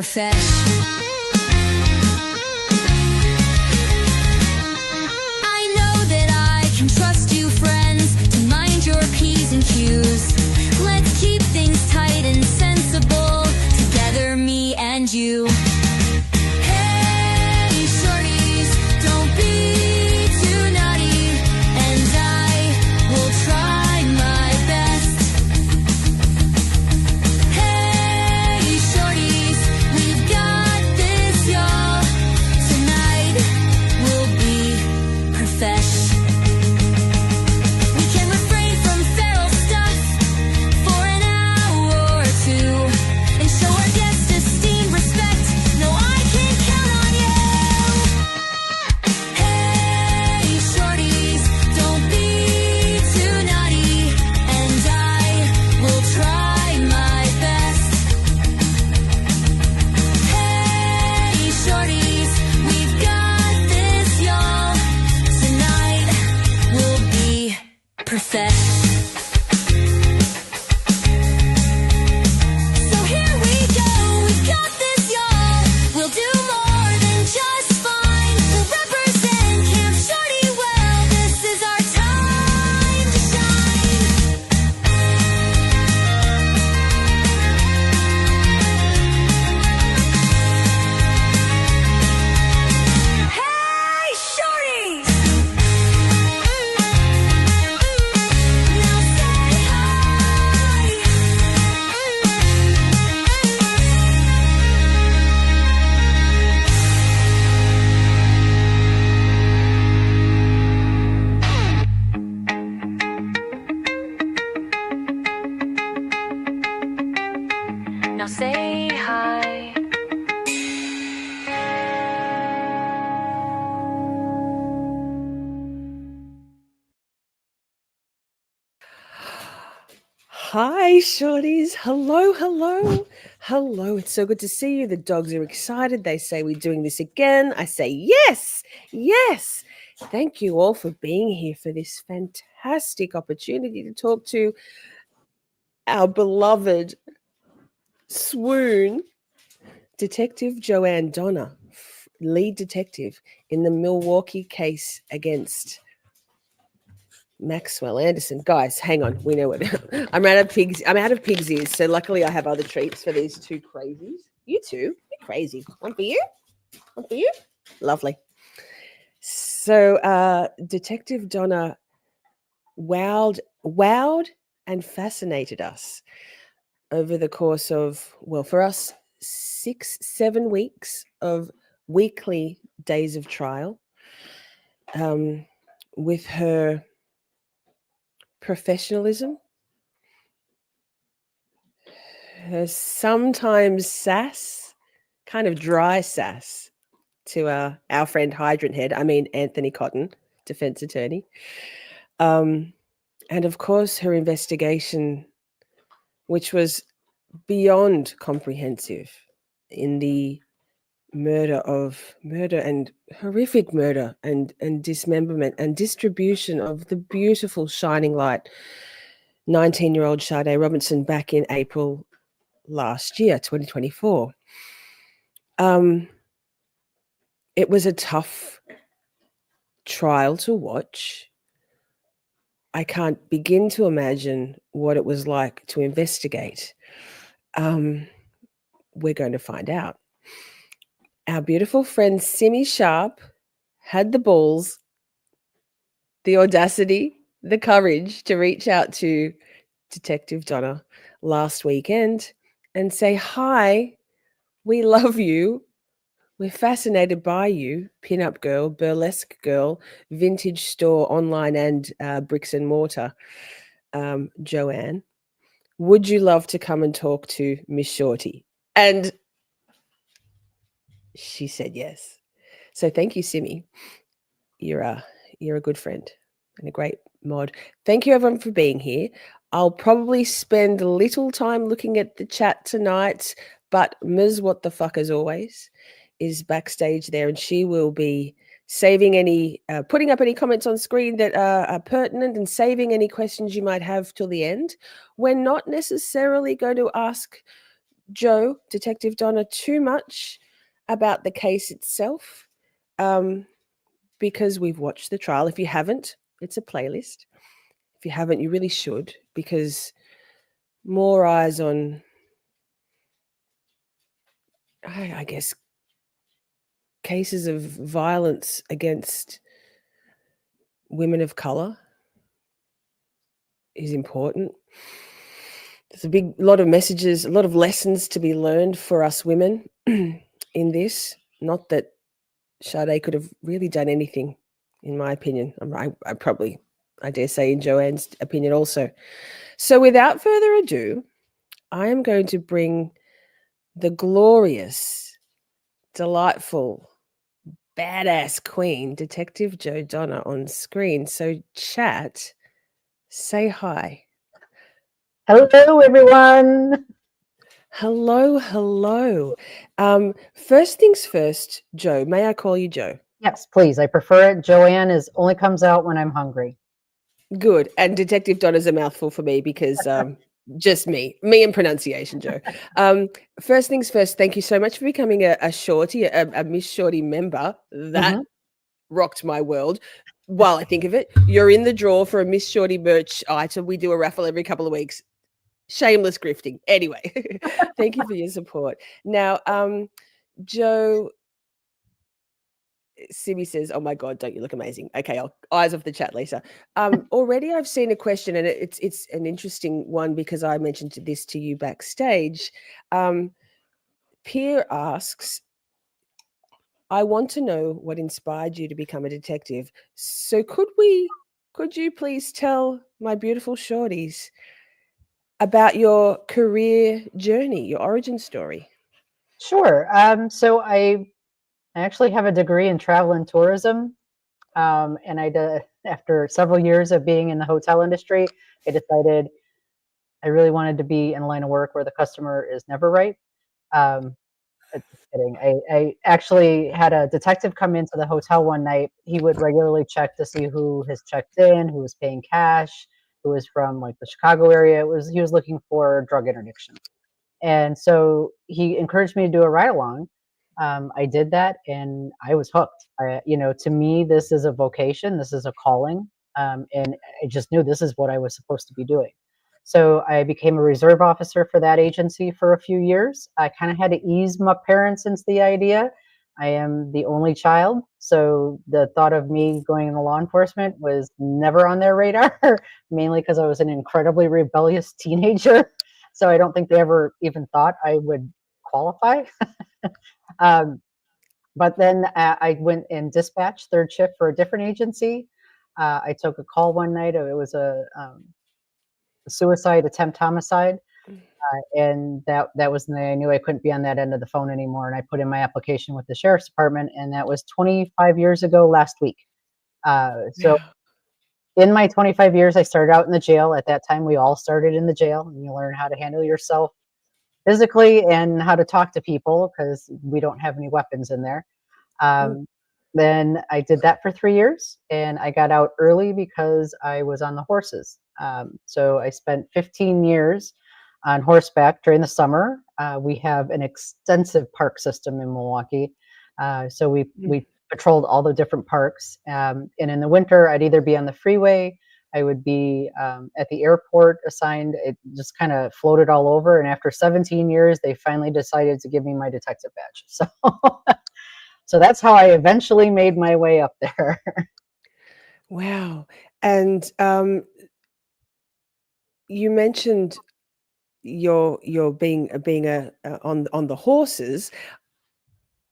profesh. I know that I can trust you, friends, to mind your P's and Q's. Let's keep things tight and sensible together, me and you. Hey, shorties, don't be too naughty, and I will try my best. Hey, shorties, we've got this, y'all. Tonight will be profesh. We can refrain from feral stuff for an hour or two and show our guests esteem, respect. No, I can count on you. Hey, shorties, don't be too naughty, and I will try my best. Hey, shorties, we've got this, y'all. Tonight will be profesh. So here we go, we've got this, y'all. We'll do more than just fine. We'll represent Camp Shorty well. This is our time to shine. Hey, shorties! Now say hi. Now say hi. Hi, shorties. Hello, hello, hello. It's so good to see you. The dogs are excited. They say we're doing this again. I say yes, yes. Thank you all for being here for this fantastic opportunity to talk to our beloved swoon Detective Joann Donner, lead detective in the Milwaukee case against Maxwell Anderson. Guys, hang on. We know what I'm out of pigs. I'm out of pig's ears. So luckily I have other treats for these two crazies. You two, you're crazy. One for you. One for you. Lovely. So Detective Donner wowed and fascinated us over the course of, well, for us, 6-7 weeks of weekly days of trial, with her professionalism, her sometimes sass, kind of dry sass to our friend Hydrant Head, Anthony Cotton, defense attorney, and of course her investigation, which was beyond comprehensive in the murder and horrific murder and dismemberment and distribution of the beautiful shining light 19-year-old Sade Robinson back in April last year, 2024. It was a tough trial to watch. I can't begin to imagine what it was like to investigate. We're going to find out. Our beautiful friend Simi Sharp had the balls, the audacity, the courage to reach out to Detective Donner last weekend and say, hi, we love you. We're fascinated by you, pinup girl, burlesque girl, vintage store, online and bricks and mortar, Joann. Would you love to come and talk to Miss Shorty? And she said yes. So thank you, Simi. You're a good friend and a great mod. Thank you, everyone, for being here. I'll probably spend a little time looking at the chat tonight, but Ms. What the Fuck, as always, is backstage there, and she will be saving any, putting up any comments on screen that are pertinent and saving any questions you might have till the end. We're not necessarily going to ask Joe, Detective Donner, too much about the case itself because we've watched the trial. If you haven't, it's a playlist. If you haven't, you really should, because more eyes on, I guess, cases of violence against women of color is important. There's a lot of messages, a lot of lessons to be learned for us women in this. Not that Sade could have really done anything, in my opinion. I dare say, in Joann's opinion also. So without further ado, I am going to bring the glorious, delightful, badass queen, Detective Jo Donner, on screen. So chat, say hi. Hello, everyone. Hello, hello. First things first, Joe. May I call you Joe? Yes, please. I prefer it. Joann only comes out when I'm hungry. Good. And Detective Donner's a mouthful for me because just me and pronunciation, Joe. First things first, thank you so much for becoming a Shorty, a Miss Shorty member. That rocked my world. While I think of it, you're in the draw for a Miss Shorty merch item. We do a raffle every couple of weeks. Shameless grifting. Anyway, thank you for your support. Now, Joe, Simi says, "Oh my God, don't you look amazing?" Okay, eyes off the chat, Lisa. Already, I've seen a question, and it's an interesting one because I mentioned this to you backstage. Pierre asks, "I want to know what inspired you to become a detective. So could you please tell my beautiful shorties about your career journey, your origin story?" Sure. So I actually have a degree in travel and tourism. And after several years of being in the hotel industry, I decided I really wanted to be in a line of work where the customer is never right. Just kidding. I actually had a detective come into the hotel one night. He would regularly check to see who has checked in, who was paying cash, who was from like the Chicago area. He was looking for drug interdiction. And so he encouraged me to do a ride along. I did that and I was hooked. To me, this is a vocation, this is a calling. And I just knew this is what I was supposed to be doing. So I became a reserve officer for that agency for a few years. I kind of had to ease my parents into the idea. I am the only child. So the thought of me going into law enforcement was never on their radar, mainly because I was an incredibly rebellious teenager. So I don't think they ever even thought I would qualify. But then I went and dispatched third shift for a different agency. I took a call one night. It was a suicide attempt homicide. And that was the day I knew I couldn't be on that end of the phone anymore. And I put in my application with the sheriff's department, and that was 25 years ago last week. So in my 25 years, I started out in the jail. At that time, we all started in the jail, and you learn how to handle yourself physically and how to talk to people because we don't have any weapons in there. Then I did that for 3 years, and I got out early because I was on the horses. So I spent 15 years on horseback during the summer. We have an extensive park system in Milwaukee. So we patrolled all the different parks. And in the winter, I'd either be on the freeway, I would be at the airport assigned. It just kind of floated all over. And after 17 years, they finally decided to give me my detective badge. So, so that's how I eventually made my way up there. Wow. And you mentioned your being on the horses.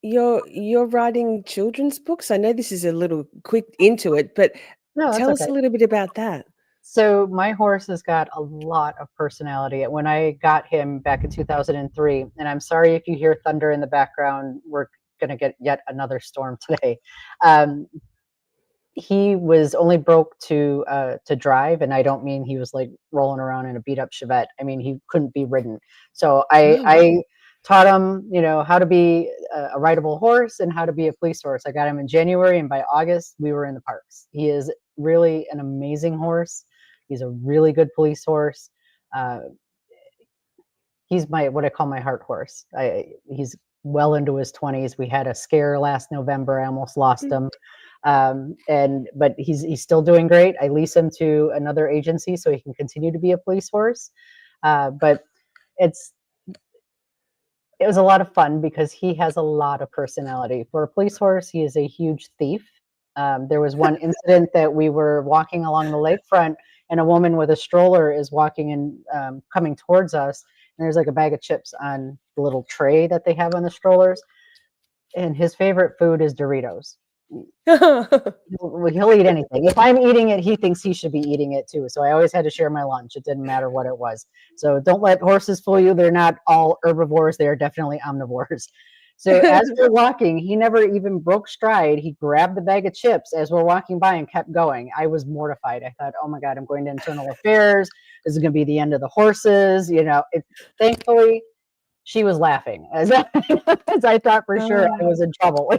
You're writing children's books. I know this is a little quick into it, but No, tell us okay. a little bit about that. So my horse has got a lot of personality. When I got him back in 2003, and I'm sorry if you hear thunder in the background, we're going to get yet another storm today. He was only broke to drive, and I don't mean he was like rolling around in a beat up Chevette. I mean he couldn't be ridden. So I taught him, how to be a rideable horse and how to be a police horse. I got him in January, and by August we were in the parks. He is really an amazing horse. He's a really good police horse. he's what I call my heart horse. He's well into his 20s. We had a scare last November. I almost lost him. But he's still doing great. I lease him to another agency so he can continue to be a police horse. But it was a lot of fun because he has a lot of personality. For a police horse, he is a huge thief. There was one incident that we were walking along the lakefront, and a woman with a stroller is walking and coming towards us, and there's like a bag of chips on the little tray that they have on the strollers. And his favorite food is Doritos. He'll eat anything. If I'm eating it, he thinks he should be eating it too. So I always had to share my lunch. It didn't matter what it was. So don't let horses fool you. They're not all herbivores. They are definitely omnivores. So as we're walking, he never even broke stride. He grabbed the bag of chips as we're walking by and kept going. I was mortified. I thought, oh my God, I'm going to internal affairs. This is going to be the end of the horses. Thankfully, she was laughing as I thought for sure I was in trouble.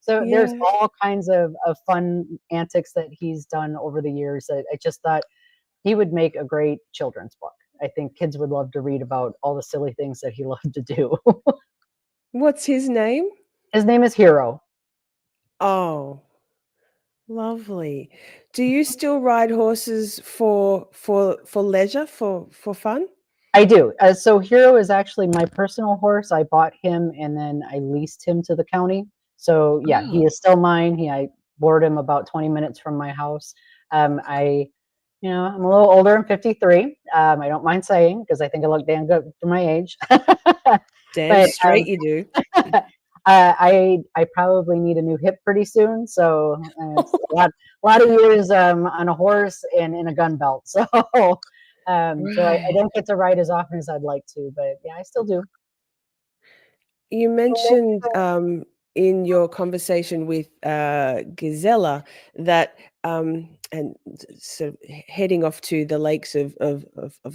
So there's all kinds of fun antics that he's done over the years that I just thought he would make a great children's book. I think kids would love to read about all the silly things that he loved to do. What's his name? His name is Hero. Oh, lovely. Do you still ride horses for leisure, for fun? I do. So Hero is actually my personal horse. I bought him and then I leased him to the county. So yeah, he is still mine. I board him about 20 minutes from my house. I'm a little older. I'm 53. I don't mind saying because I think I look damn good for my age. Damn straight you do. I probably need a new hip pretty soon. So it's a lot of years on a horse and in a gun belt. So so I don't get to ride as often as I'd like to, but yeah, I still do. You mentioned in your conversation with Gisela that and sort of heading off to the lakes of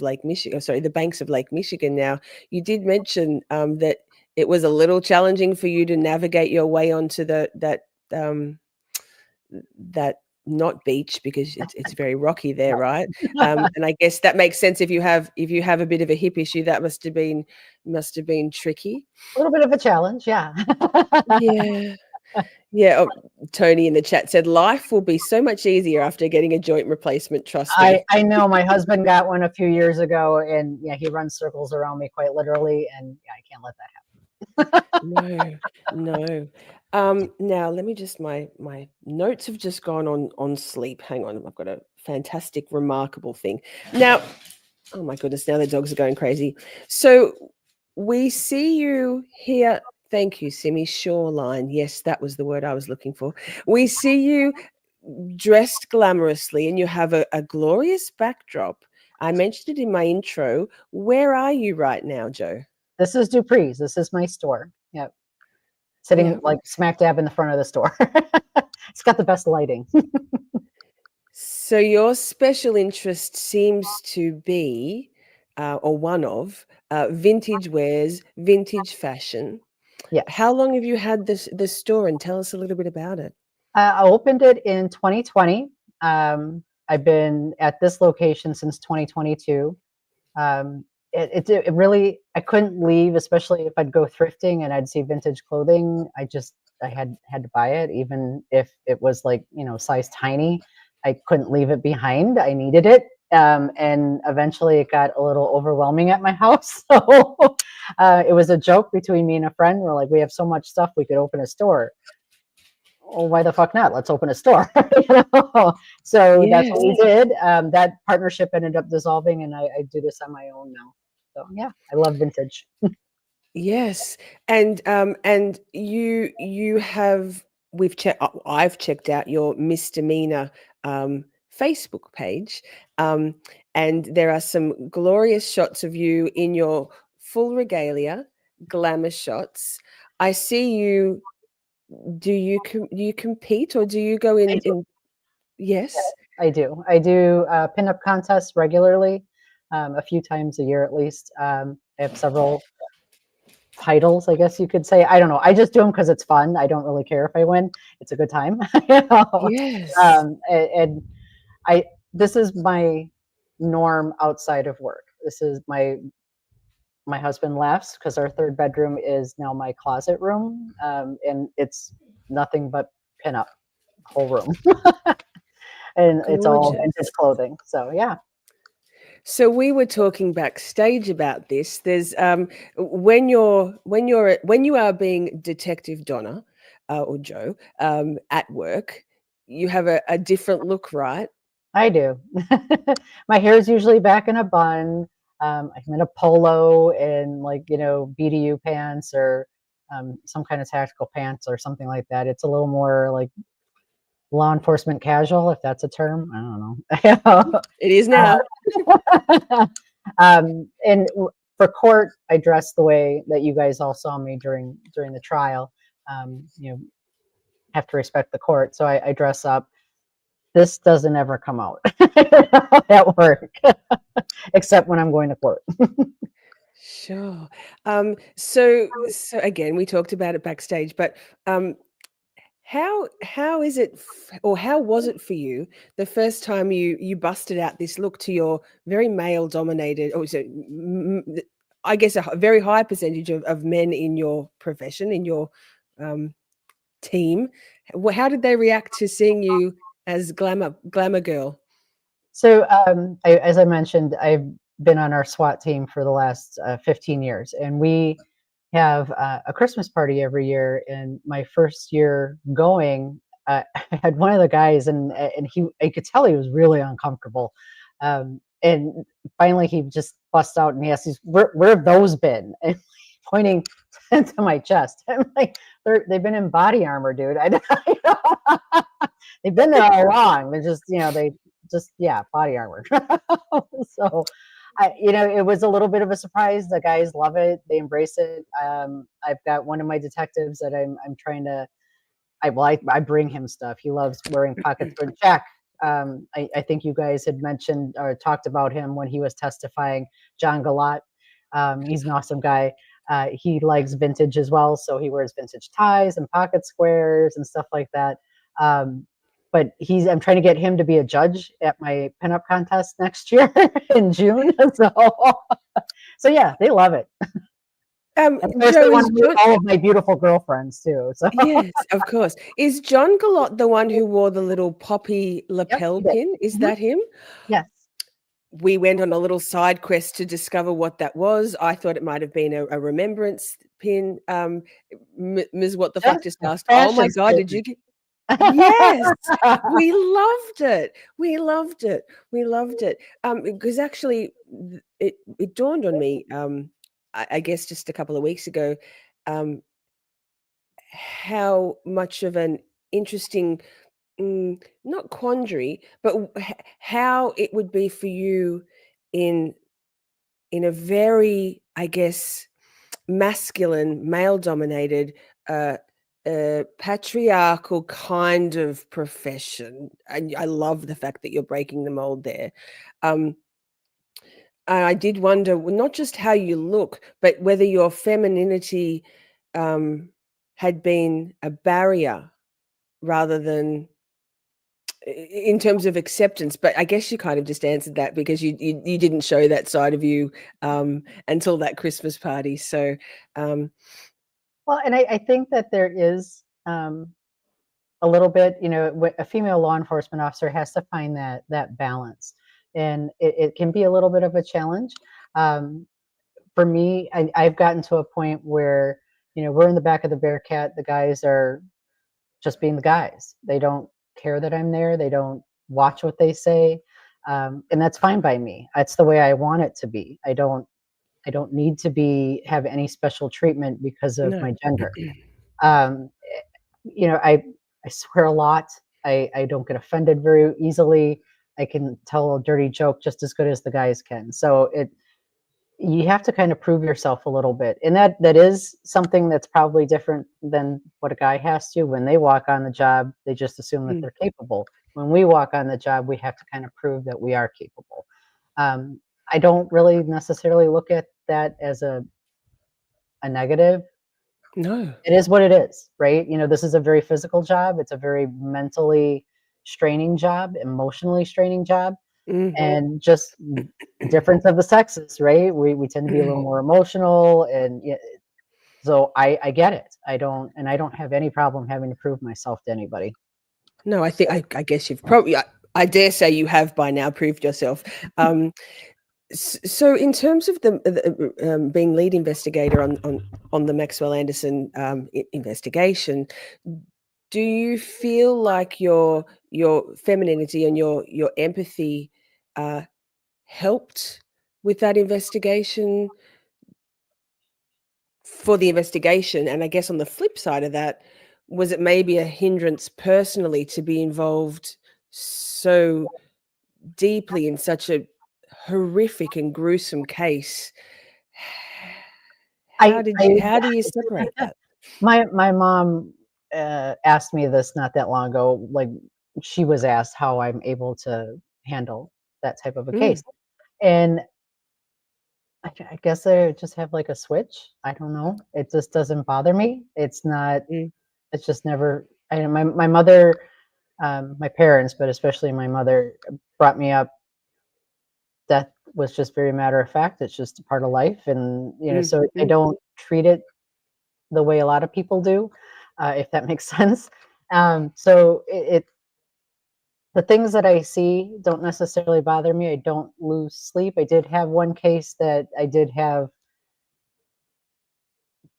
Lake Michigan, sorry, the banks of Lake Michigan. Now, you did mention that it was a little challenging for you to navigate your way onto that not beach because it's very rocky there, right? And I guess that makes sense if you have a bit of a hip issue. That must have been tricky. A little bit of a challenge, yeah. Yeah. Tony in the chat said life will be so much easier after getting a joint replapment. Trust me. I know my husband got one a few years ago, and yeah, he runs circles around me quite literally, and yeah, I can't let that happen. No. Now let me just my notes have just gone on sleep. Hang on, I've got a fantastic, remarkable thing. Now, oh my goodness, now the dogs are going crazy. So we see you here. Thank you, Simi. Shoreline. Yes, that was the word I was looking for. We see you dressed glamorously and you have a glorious backdrop. I mentioned it in my intro. Where are you right now, Joe? This is Duprees. This is my store. Yep. Sitting like smack dab in the front of the store. It's got the best lighting. So your special interest seems to be, or one of, vintage wares, vintage fashion. Yeah. How long have you had the store, and tell us a little bit about it? I opened it in 2020. I've been at this location since 2022. It really, I couldn't leave, especially if I'd go thrifting and I'd see vintage clothing. I had to buy it, even if it was like, size tiny. I couldn't leave it behind. I needed it. And eventually it got a little overwhelming at my house. So it was a joke between me and a friend. We're like, we have so much stuff, we could open a store. Well, why the fuck not? Let's open a store. So that's what we did. That partnership ended up dissolving, and I do this on my own now. So yeah, I love vintage. Yes, and I've checked out your misdemeanor Facebook page, and there are some glorious shots of you in your full regalia, glamour shots. I see you. Do you compete, or do you go in? Yes, I do. I do pinup contests regularly, a few times a year at least. I have several titles, I guess you could say. I don't know. I just do them because it's fun. I don't really care if I win. It's a good time. Yes. And this is my norm outside of work. This is my my husband laughs because our third bedroom is now my closet room, and it's nothing but pinup, whole room, and it's all Gorgeous. vintage clothing. So yeah. So we were talking backstage about this. There's when you are being Detective Donna or Joe at work, you have a different look, right? I do. My hair is usually back in a bun. I'm in a polo and like, BDU pants or some kind of tactical pants or something like that. It's a little more like law enforcement casual, if that's a term. I don't know. It is now. And for court, I dress the way that you guys all saw me during the trial. Have to respect the court, so I dress up. This doesn't ever come out at work, except when I'm going to court. Sure. So again, we talked about it backstage, but how is it, or how was it for you the first time you busted out this look to your very male dominated, or so I guess a very high percentage of men in your profession, in your team? How did they react to seeing you as glamour girl? So, as I mentioned, I've been on our SWAT team for the last 15 years, and we have a Christmas party every year. And my first year going, I had one of the guys, and I could tell he was really uncomfortable. And finally, he just busts out and he asks, "Where have those been?" And pointing to my chest. I'm like, they've been in body armor, dude. They've been there all along. They're just, body armor. So, it was a little bit of a surprise. The guys love it. They embrace it. I've got one of my detectives that I'm trying to, I bring him stuff. He loves wearing pockets for Jack. I think you guys had mentioned or talked about him when he was testifying, John Galat. He's an awesome guy. He likes vintage as well, so he wears vintage ties and pocket squares and stuff like that. But I'm trying to get him to be a judge at my pinup contest next year in June. So yeah, they love it. Of course, they want to meet all of my beautiful girlfriends too. So yes, of course. Is John Galot the one who wore the little poppy lapel pin? Is that him? Yes. We went on a little side quest to discover what that was. I thought it might have been a remembrance pin. Ms. What the Fuck just asked, oh my God, did you get... Yes, we loved it. We loved it. We loved it. Because actually it dawned on me, I guess just a couple of weeks ago, how much of an interesting, not quandary, but how it would be for you in a very, I guess, masculine, male-dominated, patriarchal kind of profession. And I love the fact that you're breaking the mold there. I did wonder, not just how you look, but whether your femininity had been a barrier rather than in terms of acceptance. But I guess you kind of just answered that because you didn't show that side of you until that Christmas party. So, well, and I think that there is a little bit, a female law enforcement officer has to find that balance, and it can be a little bit of a challenge. For me, I've gotten to a point where, we're in the back of the Bearcat. The guys are just being the guys. They don't care that I'm there. They don't watch what they say. And that's fine by me. That's the way I want it to be. I don't need to have any special treatment because of my gender. I swear a lot. I don't get offended very easily. I can tell a dirty joke just as good as the guys can. So you have to kind of prove yourself a little bit. And that is something that's probably different than what a guy has to. When they walk on the job, they just assume that they're capable. When we walk on the job, we have to kind of prove that we are capable. I don't really necessarily look at that as a negative. no, It is what it is, right? This is a very physical job. It's a very mentally straining job, emotionally straining job. and just the difference of the sexes, right? We tend to be a little more emotional, and so I get it. I don't have any problem having to prove myself to anybody. No, I guess you've probably, I dare say you have by now proved yourself. So in terms of the being lead investigator on the Maxwell Anderson investigation, do you feel like your femininity and your empathy helped with that investigation, for the investigation? And I guess on the flip side of that, was it maybe a hindrance personally to be involved so deeply in such a horrific and gruesome case? How do you separate that? My mom asked me this not that long ago. Like, she was asked how I'm able to handle that type of a case, and I guess I just have like a switch. I don't know. It just doesn't bother me. It's not. It's just never. My mother, my parents, but especially my mother, brought me up. Death was just very matter of fact. It's just a part of life, and so I don't treat it the way a lot of people do, if that makes sense. So the things that I see don't necessarily bother me. I don't lose sleep. I did have one case that I did have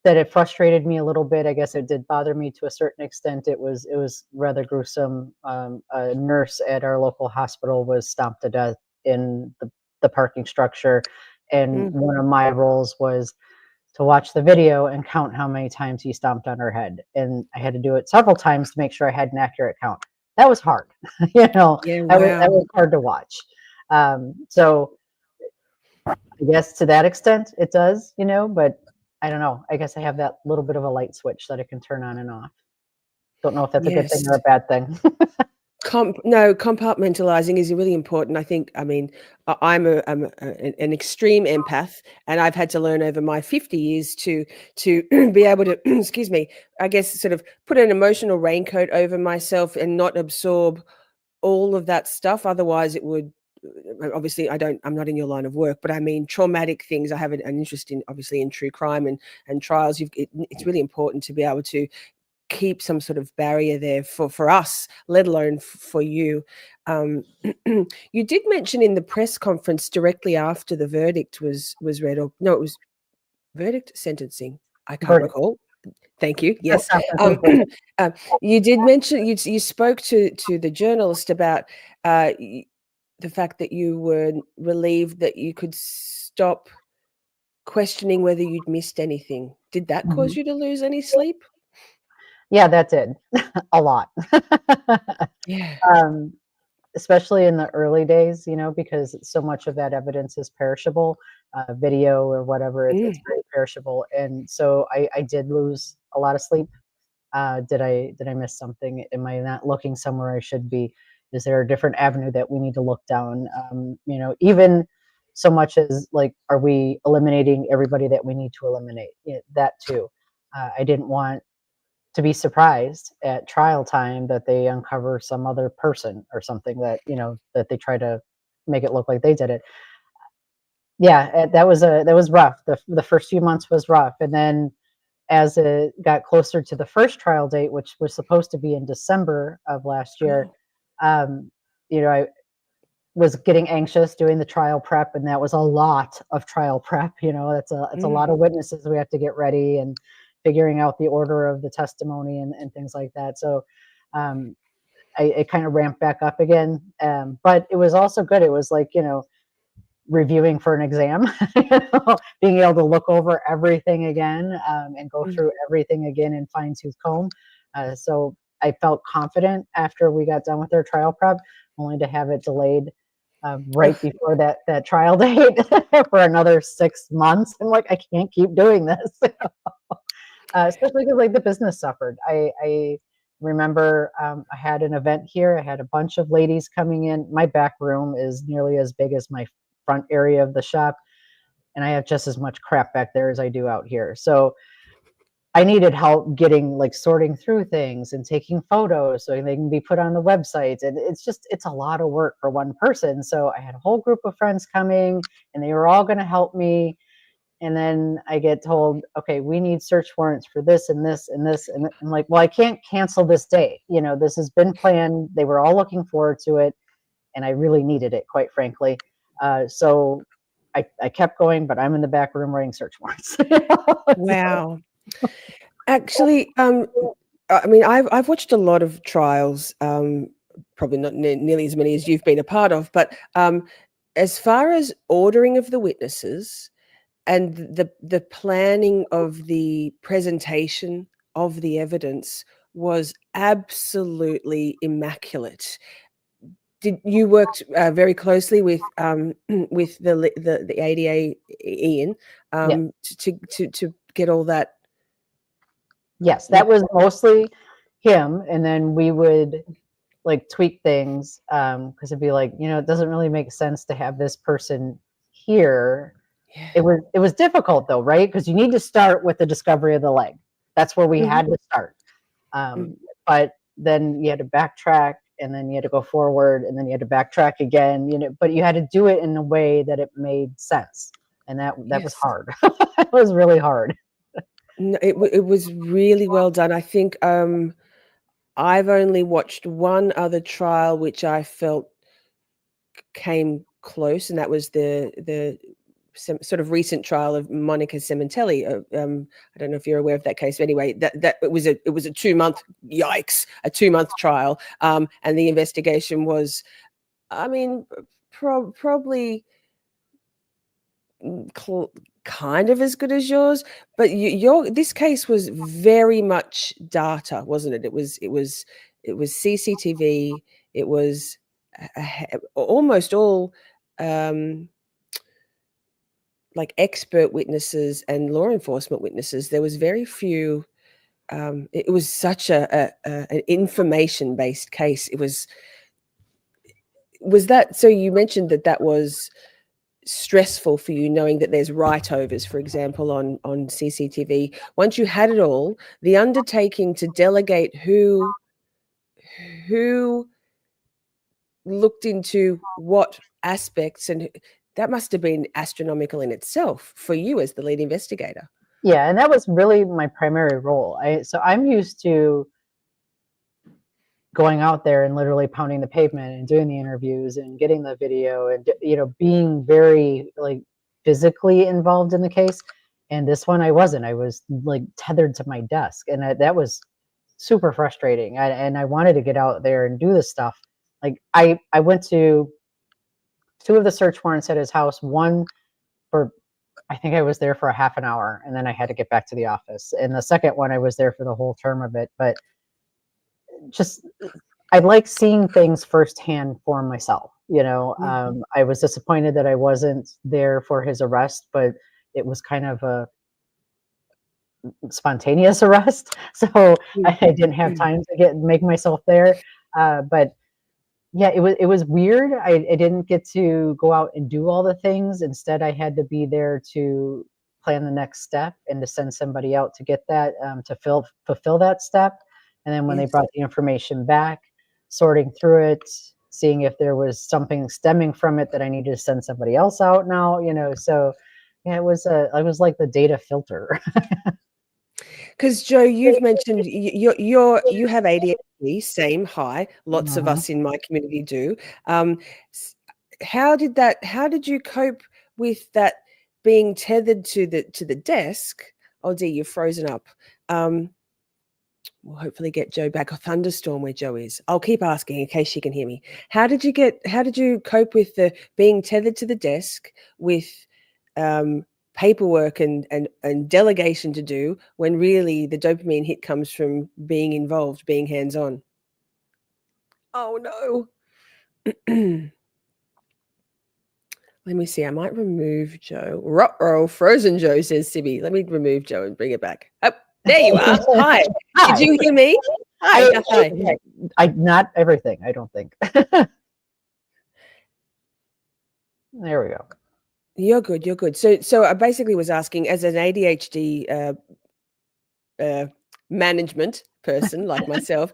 that it frustrated me a little bit. I guess it did bother me to a certain extent. It was rather gruesome. A nurse at our local hospital was stomped to death in the parking structure, and one of my roles was to watch the video and count how many times he stomped on her head. And I had to do it several times to make sure I had an accurate count. That was hard. Yeah, that was hard to watch. So I guess to that extent it does, but I don't know. I guess I have that little bit of a light switch that I can turn on and off. Don't know if that's a good thing or a bad thing. No, compartmentalizing is really important. I think, I mean, I'm an extreme empath, and I've had to learn over my 50 years to be able to, excuse me, I guess sort of put an emotional raincoat over myself and not absorb all of that stuff. Otherwise it would, obviously I'm not in your line of work, but I mean, traumatic things. I have an interest in, obviously, in true crime and trials. It's really important to be able to keep some sort of barrier there for us, let alone for you. You did mention in the press conference directly after the verdict was read, or no, it was verdict, sentencing, I can't recall. Thank you. Yes. You did mention, you spoke to the journalist about the fact that you were relieved that you could stop questioning whether you'd missed anything. Did that cause you to lose any sleep? Yeah, that did. A lot. Yeah. Especially in the early days, because so much of that evidence is perishable, video or whatever, it's very perishable. And so I did lose a lot of sleep. Did I miss something? Am I not looking somewhere I should be? Is there a different avenue that we need to look down? Even so much as like, are we eliminating everybody that we need to eliminate? That too. I didn't want to be surprised at trial time that they uncover some other person or something that, that they try to make it look like they did it. Yeah, that was rough. The first few months was rough. And then as it got closer to the first trial date, which was supposed to be in December of last year, I was getting anxious doing the trial prep, and that was a lot of trial prep. It's a lot of witnesses we have to get ready, and figuring out the order of the testimony and things like that. So it kind of ramped back up again. But it was also good. It was like, reviewing for an exam, being able to look over everything again, and go through everything again in fine tooth comb. So I felt confident after we got done with our trial prep, only to have it delayed right before that trial date for another 6 months. I'm like, I can't keep doing this. Especially because like the business suffered. I remember I had an event here. I had a bunch of ladies coming in. My back room is nearly as big as my front area of the shop, and I have just as much crap back there as I do out here. So I needed help getting like sorting through things and taking photos so they can be put on the websites. And it's a lot of work for one person. So I had a whole group of friends coming and they were all going to help me. And then I get told, okay, we need search warrants for this and this and this. And I'm like, well, I can't cancel this day. This has been planned. They were all looking forward to it. And I really needed it, quite frankly. So I kept going, but I'm in the back room writing search warrants. Wow. Actually, I mean, I've watched a lot of trials, probably not nearly as many as you've been a part of, but as far as ordering of the witnesses and the planning of the presentation of the evidence was absolutely immaculate. Did you worked very closely with the ADA Ian to get all that? Yes, that was mostly him, and then we would like tweak things because it'd be like, it doesn't really make sense to have this person here. Yeah. It was difficult though, right? Because you need to start with the discovery of the leg. That's where we had to start. But then you had to backtrack, and then you had to go forward, and then you had to backtrack again. But you had to do it in a way that it made sense, and that was hard. It was really hard. No, it was really well done. I think I've only watched one other trial which I felt came close, and that was the sort of recent trial of Monica Cementelli. I don't know if you're aware of that case. But anyway, that it was a 2-month a 2-month trial, and the investigation was, I mean, probably kind of as good as yours, but this case was very much data, wasn't it? It was CCTV. It was almost all like expert witnesses and law enforcement witnesses. There was very few. It was such an information-based case. It was that. So you mentioned that was stressful for you, knowing that there's write-overs, for example, on CCTV. Once you had it all, the undertaking to delegate who looked into what aspects, and that must have been astronomical in itself for you as the lead investigator. Yeah, and that was really my primary role. So I'm used to going out there and literally pounding the pavement and doing the interviews and getting the video and being very like physically involved in the case. And this one I wasn't. I was like tethered to my desk, and that was super frustrating. And I wanted to get out there and do this stuff. Like I went to 2 of the search warrants at his house. One for, I think I was there for a half an hour, and then I had to get back to the office. And the second one I was there for the whole term of it. But just I like seeing things firsthand for myself. I was disappointed that I wasn't there for his arrest, but it was kind of a spontaneous arrest, so I didn't have time to make myself there. But yeah, it was weird. I didn't get to go out and do all the things. Instead, I had to be there to plan the next step and to send somebody out to get that to fulfill that step. And then when they brought the information back, sorting through it, seeing if there was something stemming from it that I needed to send somebody else out now, so yeah, it was like the data filter. Because Joe, you've mentioned you have ADHD, same, high. Lots of us in my community do. How did you cope with that, being tethered to the desk? Oh dear, you've frozen up. We'll hopefully get Joe back. A thunderstorm where Joe is. I'll keep asking in case she can hear me. How did you cope with the being tethered to the desk with paperwork and delegation to do, when really the dopamine hit comes from being involved, being hands-on? Oh no. Let me see. I might remove Joe. Ruh-roh, frozen Joe, says Sibby. Let me remove Joe and bring it back. Oh, there you are. Hi. Did you hear me? Hi. I not everything, I don't think. There we go. You're good. So I basically was asking, as an ADHD management person like myself.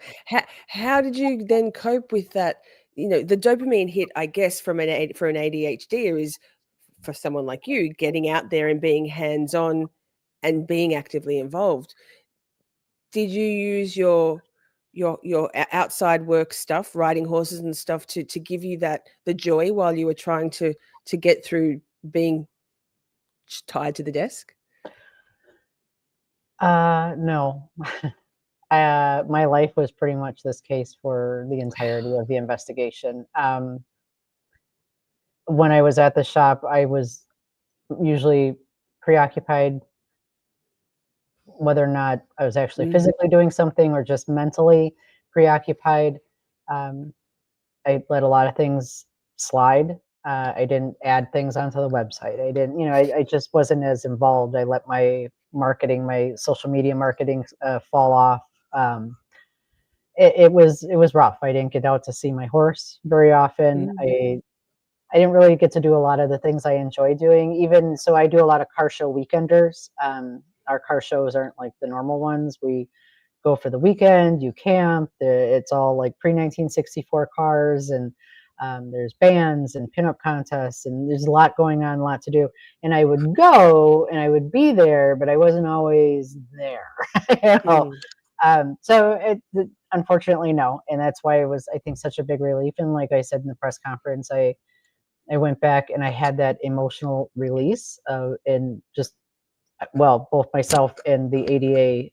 How did you then cope with that? The dopamine hit, I guess, for an ADHD is, for someone like you, getting out there and being hands-on and being actively involved. Did you use your outside work stuff, riding horses and stuff, to give you the joy while you were trying to get through being tied to the desk? No. My life was pretty much this case for the entirety of the investigation. When I was at the shop, I was usually preoccupied, whether or not I was actually physically doing something or just mentally preoccupied. I let a lot of things slide. I didn't add things onto the website. I didn't, I just wasn't as involved. I let my social media marketing fall off. It was rough. I didn't get out to see my horse very often. I didn't really get to do a lot of the things I enjoy doing. Even so, I do a lot of car show weekenders. Our car shows aren't like the normal ones. We go for the weekend, you camp. It's all like pre-1964 cars, and there's bands and pinup contests, and there's a lot going on, a lot to do. And I would go and I would be there, but I wasn't always there. So unfortunately, no. And that's why it was, I think, such a big relief. And like I said in the press conference, I went back and I had that emotional release and just, well, both myself and the ADA,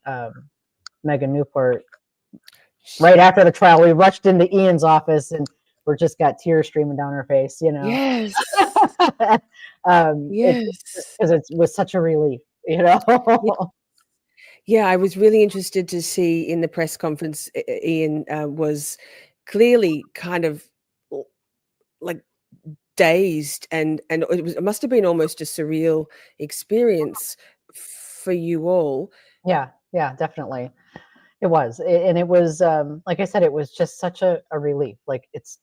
Megan Newport, right after the trial, we rushed into Ian's office and we just got tears streaming down her face, Yes. Yes. Because it was such a relief, Yeah, I was really interested to see in the press conference, Ian was clearly kind of like dazed, and it must have been almost a surreal experience for you all. Yeah, definitely. It was. And it was, like I said, it was just such a relief. Like it's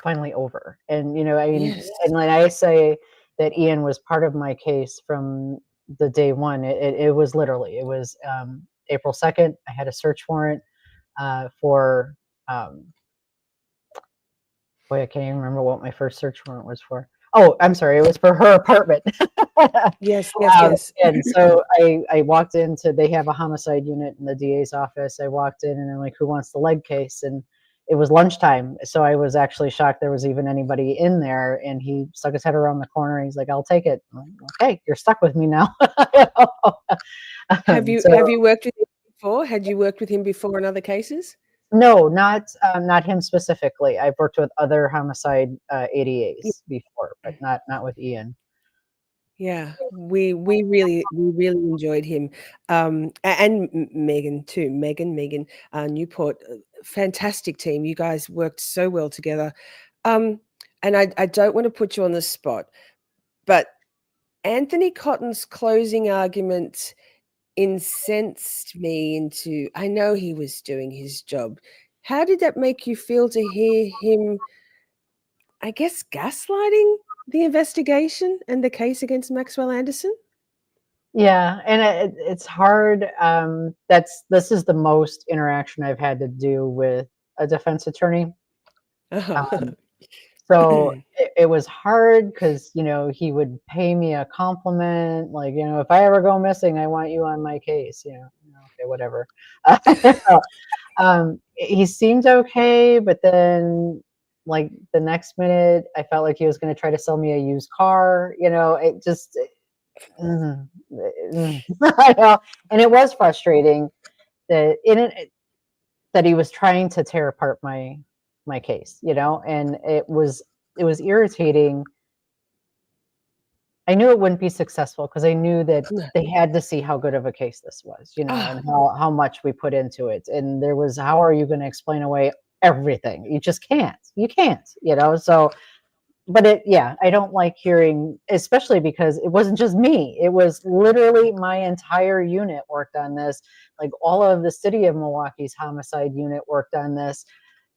finally over. And, Yes. And when I say that Ian was part of my case from the day one, it was literally, it was April 2nd. I had a search warrant for, boy, I can't even remember what my first search warrant was for. Oh, I'm sorry. It was for her apartment. Yes. And so I walked into, they have a homicide unit in the DA's office. I walked in and I'm like, who wants the leg case? And it was lunchtime. So I was actually shocked there was even anybody in there. And he stuck his head around the corner. And he's like, I'll take it. I'm like, okay, you're stuck with me now. Have you worked with him before? Had you worked with him before in other cases? No, not him specifically. I've worked with other homicide ADAs before, but not with Ian. Yeah, we really enjoyed him, and Megan too. Megan Newport, fantastic team. You guys worked so well together. And I don't want to put you on the spot, but Anthony Cotton's closing argument incensed me into, I know he was doing his job. How did that make you feel to hear him, I guess, gaslighting the investigation and the case against Maxwell Anderson? Yeah, and it's hard. This is the most interaction I've had to do with a defense attorney. So it was hard because, he would pay me a compliment, like, if I ever go missing, I want you on my case, okay, whatever. He seemed okay, but then like the next minute I felt like he was going to try to sell me a used car, it just, I know. And it was frustrating that that he was trying to tear apart my case, and it was irritating. I knew it wouldn't be successful because I knew that they had to see how good of a case this was, and how much we put into it. And there was, how are you going to explain away everything? You just can't. You can't, so. But I don't like hearing, especially because it wasn't just me. It was literally my entire unit worked on this. Like all of the city of Milwaukee's homicide unit worked on this.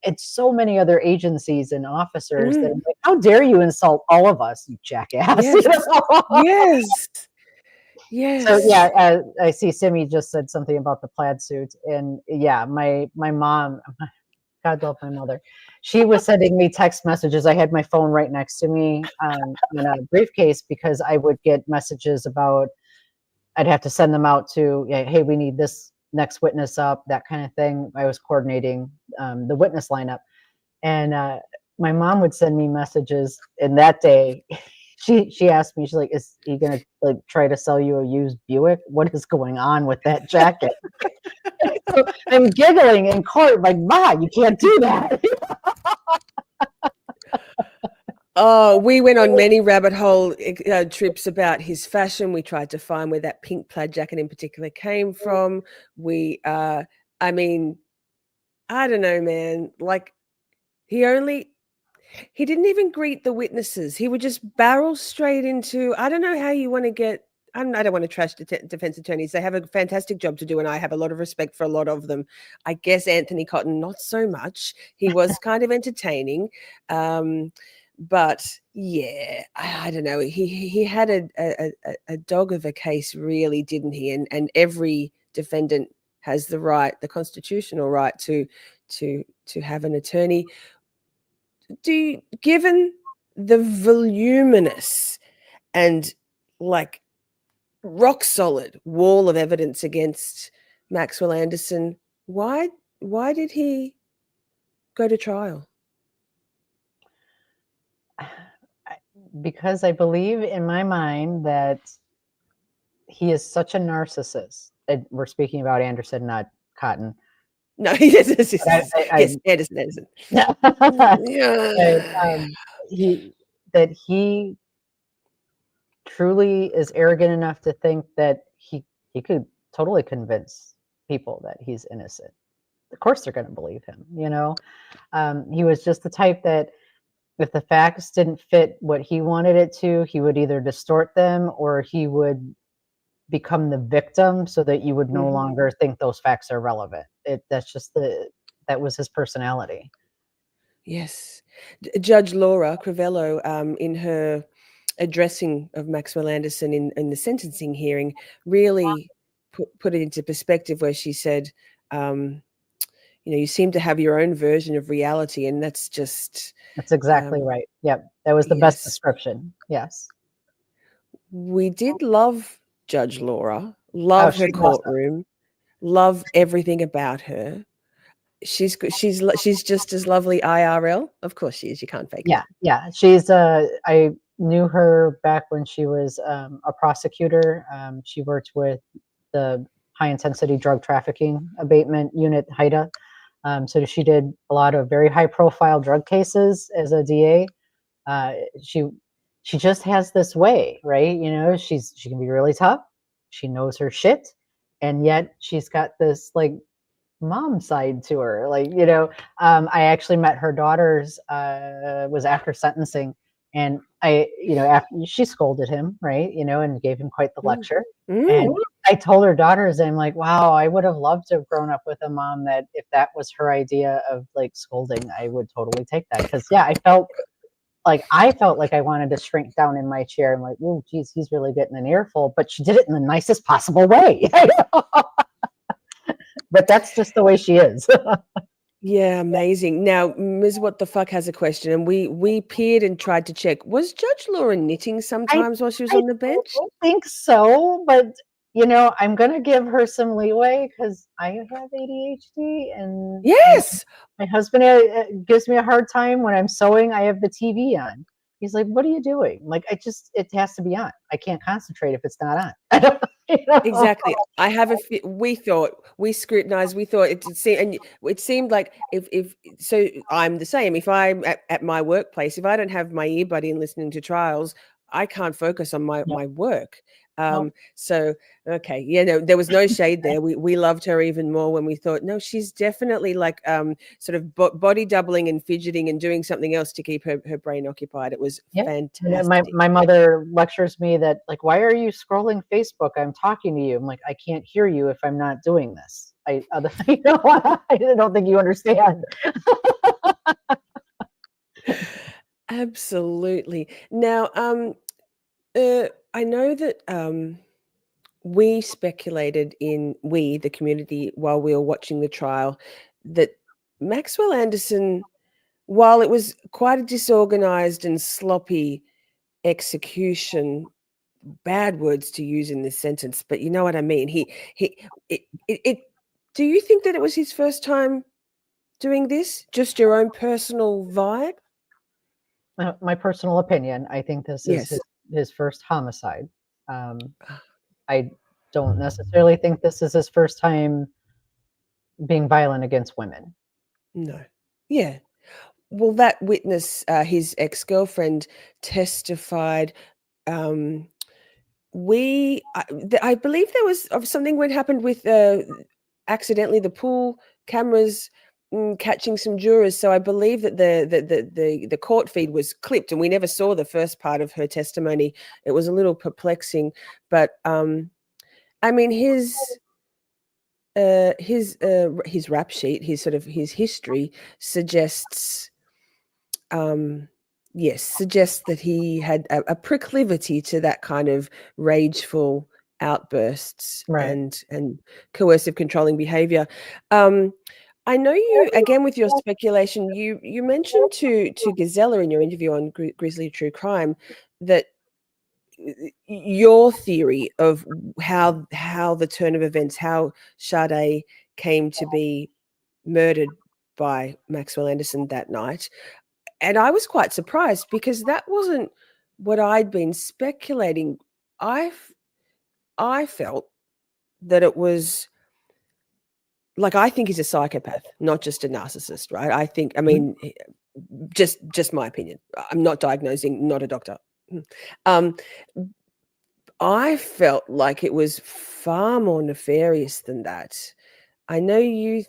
It's so many other agencies and officers that are like, how dare you insult all of us, you jackass? Yes. So Yes. yeah, I see Simi just said something about the plaid suit, and yeah, my mom, God love my mother, she was sending me text messages. I had my phone right next to me in a briefcase because I would get messages about I'd have to send them out to, yeah, hey, we need this next witness up, that kind of thing. I was coordinating the witness lineup, and my mom would send me messages. And that day, she asked me, she's like, "Is he gonna like try to sell you a used Buick? What is going on with that jacket?" So I'm giggling in court, like, "Ma, you can't do that." Oh, we went on many rabbit hole trips about his fashion. We tried to find where that pink plaid jacket in particular came from. I mean, I don't know, man. Like, he didn't even greet the witnesses. He would just barrel straight into, I don't know how you want to get, I don't want to trash defense attorneys. They have a fantastic job to do, and I have a lot of respect for a lot of them. I guess Anthony Cotton, not so much. He was kind of entertaining. But yeah, I don't know. He had a dog of a case, really, didn't he? And every defendant has the right, the constitutional right to have an attorney. Given the voluminous and like rock solid wall of evidence against Maxwell Anderson, why did he go to trial? Because I believe in my mind that he is such a narcissist. And we're speaking about Anderson, not Cotton. No, yes, I Anderson. that, he truly is arrogant enough to think that he could totally convince people that he's innocent. Of course, they're going to believe him. He was just the type that if the facts didn't fit what he wanted it to, he would either distort them or he would become the victim so that you would no longer think those facts are relevant. That was his personality. Yes. Judge Laura Crivello, in her addressing of Maxwell Anderson in the sentencing hearing, really put it into perspective, where she said, you seem to have your own version of reality, and that's exactly right. Yep. That was the best description. Yes. We did love Judge Laura, love her courtroom, love everything about her. She's just as lovely IRL. Of course she is. You can't fake it. Yeah. She's I knew her back when she was a prosecutor. She worked with the high intensity drug trafficking abatement unit, HIDA. So she did a lot of very high profile drug cases as a DA. She just has this way, right? She can be really tough. She knows her shit, and yet she's got this like mom side to her. I actually met her daughters was after sentencing, and after she scolded him, right, and gave him quite the lecture. And I told her daughters, I'm like, wow, I would have loved to have grown up with a mom that if that was her idea of like scolding, I would totally take that. Because I felt like I wanted to shrink down in my chair. I'm like, oh geez, he's really getting an earful. But she did it in the nicest possible way. But that's just the way she is. Yeah, amazing. Now, Ms. What the Fuck has a question, and we peered and tried to check. Was Judge Laura knitting sometimes while she was on the bench? I don't think so, but I'm gonna give her some leeway because I have ADHD, and yes, my husband gives me a hard time when I'm sewing. I have the TV on. He's like, "What are you doing?" I'm like, it has to be on. I can't concentrate if it's not on. Exactly. I have we scrutinized. We thought it seemed like if so, I'm the same. If I'm at my workplace, if I don't have my earbud in listening to trials, I can't focus on my work. So okay, yeah, no, there was no shade there. We loved her even more when we thought, no, she's definitely like sort of body doubling and fidgeting and doing something else to keep her brain occupied. It was fantastic. My mother lectures me that, like, why are you scrolling Facebook? I'm talking to you. I'm like, I can't hear you if I'm not doing this. I don't think you understand. Absolutely. Now, I know that we speculated the community, while we were watching the trial, that Maxwell Anderson, while it was quite a disorganized and sloppy execution, bad words to use in this sentence, but you know what I mean. Do you think that it was his first time doing this? Just your own personal vibe? My personal opinion, I think this is Yes. his first homicide. I don't necessarily think this is his first time being violent against women. No. Yeah. Well, that witness, his ex-girlfriend, testified. I believe there was something what happened with accidentally the pool cameras catching some jurors. So I believe that the court feed was clipped, and we never saw the first part of her testimony. It was a little perplexing, but I mean his rap sheet, his history suggests suggests that he had a proclivity to that kind of rageful outbursts Right. and coercive controlling behavior. I know you, again with your speculation, you mentioned to Gisela in your interview on Grizzly True Crime that your theory of how the turn of events, how Sade came to be murdered by Maxwell Anderson that night. And I was quite surprised because that wasn't what I'd been speculating. I felt that it was like, I think he's a psychopath, not just a narcissist, right? I mean, just my opinion. I'm not diagnosing, not a doctor. I felt like it was far more nefarious than that. I know you.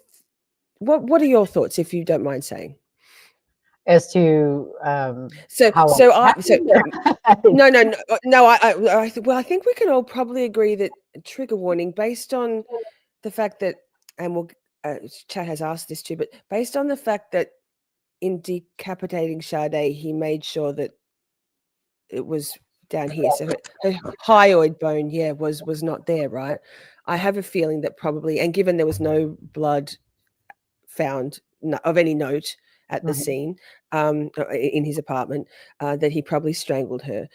What are your thoughts, if you don't mind saying? As to No. Well, I think we can all probably agree that, trigger warning, based on the fact that, and we'll Chad has asked this too, but based on the fact that in decapitating Sade, he made sure that it was down here, so her hyoid bone, was not there, right? I have a feeling that probably, and given there was no blood found of any note at the scene in his apartment, that he probably strangled her.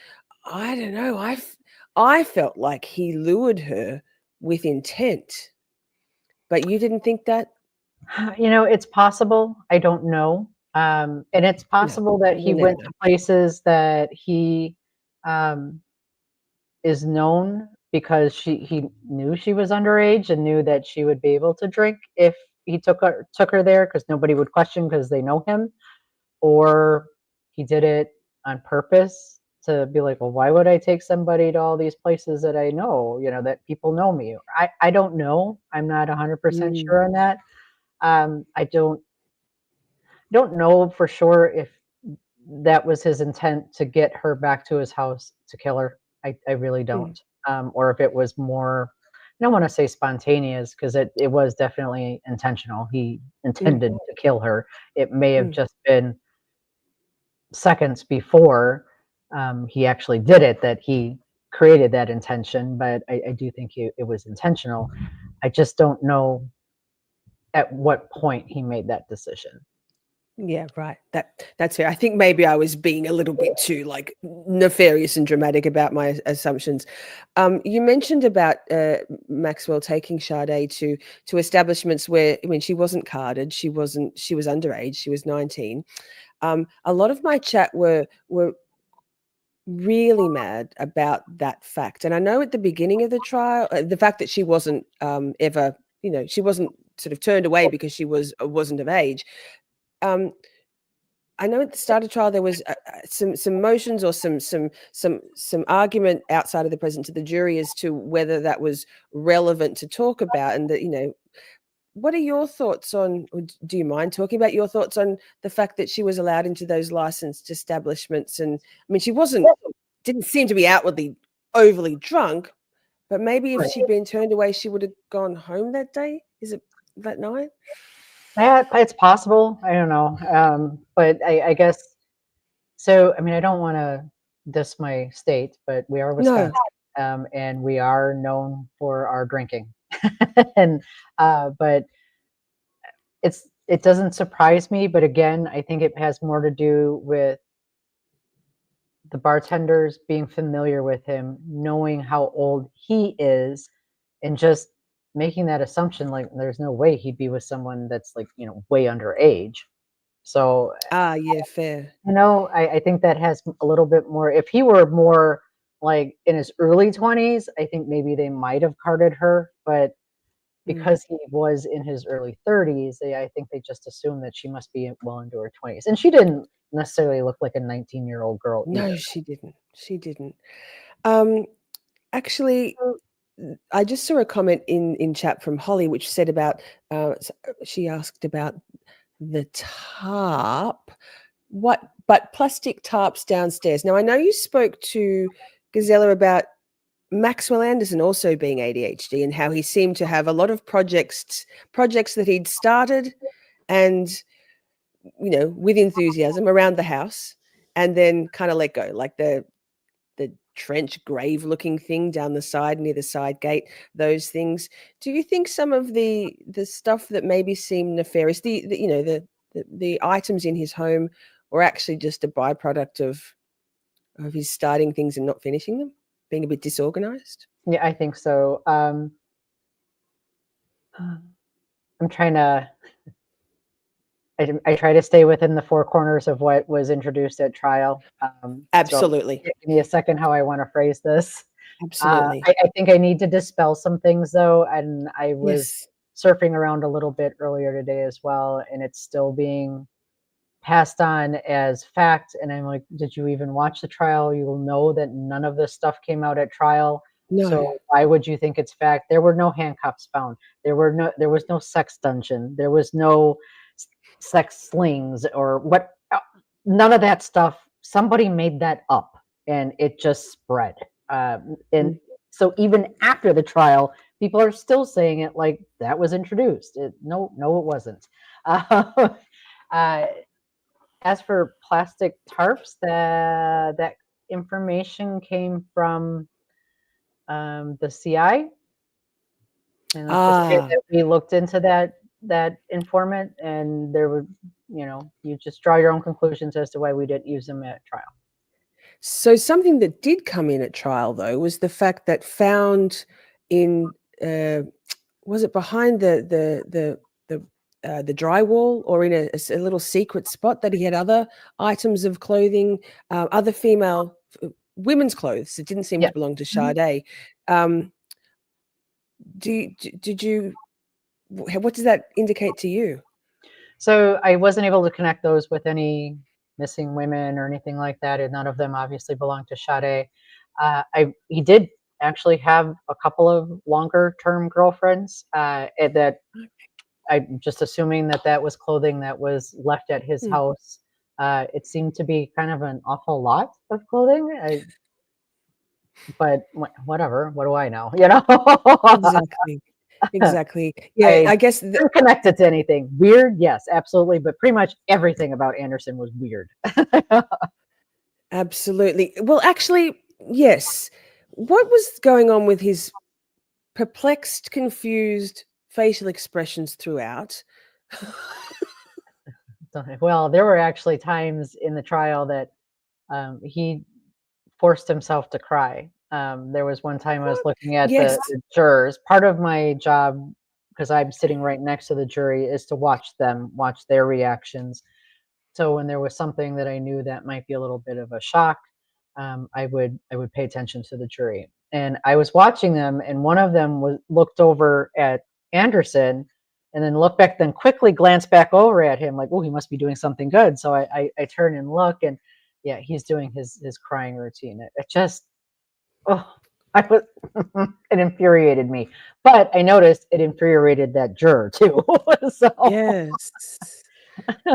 I don't know. I felt like he lured her with intent, but you didn't think that? It's possible. I don't know. And it's possible that he went to places that he is known because he knew she was underage and knew that she would be able to drink if he took her there, because nobody would question because they know him. Or he did it on purpose to be like, well, why would I take somebody to all these places that I know, that people know me? I don't know. I'm not 100% sure on that. I don't know for sure if that was his intent to get her back to his house to kill her. I really don't. Or if it was more, I don't want to say spontaneous, because it was definitely intentional. He intended to kill her. It may have just been seconds before he actually did it that he created that intention, but I do think it was intentional. I just don't know at what point he made that decision. Yeah, right. That's fair. I think maybe I was being a little bit too nefarious and dramatic about my assumptions. You mentioned about Maxwell taking Sade to establishments where, when she wasn't carded, she was underage, she was 19. A lot of my chat were really mad about that fact. And I know at the beginning of the trial, the fact that she wasn't ever, she wasn't sort of turned away because she wasn't of age. I know at the start of the trial there was some motions or some argument outside of the presence of the jury as to whether that was relevant to talk about, and that, what are your thoughts on, or do you mind talking about your thoughts on the fact that she was allowed into those licensed establishments? And I mean, she didn't seem to be outwardly overly drunk, but maybe if she'd been turned away, she would have gone home that day. Is it that night? Yeah, it's possible. I don't know. But I guess, so, I mean, I don't want to diss my state, but we are Wisconsin. and we are known for our drinking. And but it doesn't surprise me. But again, I think it has more to do with the bartenders being familiar with him, knowing how old he is, and just making that assumption like there's no way he'd be with someone that's like, way underage. So, Yeah, fair. I think that has a little bit more. If he were more like in his early 20s, I think maybe they might have carded her. But because he was in his early 30s, I think they just assumed that she must be well into her 20s. And she didn't necessarily look like a 19-year-old girl No, either. she didn't. She didn't. Actually, I just saw a comment in chat from Holly, which said about, she asked about the tarp. But plastic tarps downstairs. Now, I know you spoke to Gisela about Maxwell Anderson also being ADHD and how he seemed to have a lot of projects that he'd started and, with enthusiasm around the house and then kind of let go, like the trench grave looking thing down the side near the side gate, those things. Do you think some of the stuff that maybe seemed nefarious, the items in his home were actually just a byproduct of his starting things and not finishing them, being a bit disorganized? Yeah, I think so. I'm trying to. I try to stay within the four corners of what was introduced at trial. Absolutely. So give me a second how I want to phrase this. Absolutely. I think I need to dispel some things though, and I was Yes. surfing around a little bit earlier today as well, and it's still being passed on as fact. And I'm like, did you even watch the trial? You will know that none of this stuff came out at trial. No. So why would you think it's fact? There were no handcuffs found. There was no sex dungeon. There was no sex slings or what. None of that stuff. Somebody made that up, and it just spread. And so even after the trial, people are still saying it like that was introduced. No, it wasn't. As for plastic tarps, that information came from the CI, and let's just say that we looked into that informant, and there were, you just draw your own conclusions as to why we didn't use them at trial. So something that did come in at trial, though, was the fact that found in was it behind the drywall or in a little secret spot that he had other items of clothing, other women's clothes that didn't seem to belong to Sade. What does that indicate to you? So I wasn't able to connect those with any missing women or anything like that, and none of them obviously belong to Sade. He did actually have a couple of longer term girlfriends that I'm just assuming that was clothing that was left at his house. It seemed to be kind of an awful lot of clothing. But whatever, what do I know? Exactly. Yeah, I guess they're connected to anything weird. Yes, absolutely. But pretty much everything about Anderson was weird. Absolutely. Well, actually, yes. What was going on with his perplexed, confused facial expressions throughout? Well, there were actually times in the trial that he forced himself to cry. There was one time I was looking at the jurors. Part of my job, because I'm sitting right next to the jury, is to watch their reactions. So when there was something that I knew that might be a little bit of a shock, I would pay attention to the jury. And I was watching them, and one of them looked over at Anderson, and then looked back, then quickly glanced back over at him, like, oh, he must be doing something good. So I turn and look, and yeah, he's doing his crying routine. It just, it infuriated me. But I noticed it infuriated that juror too. So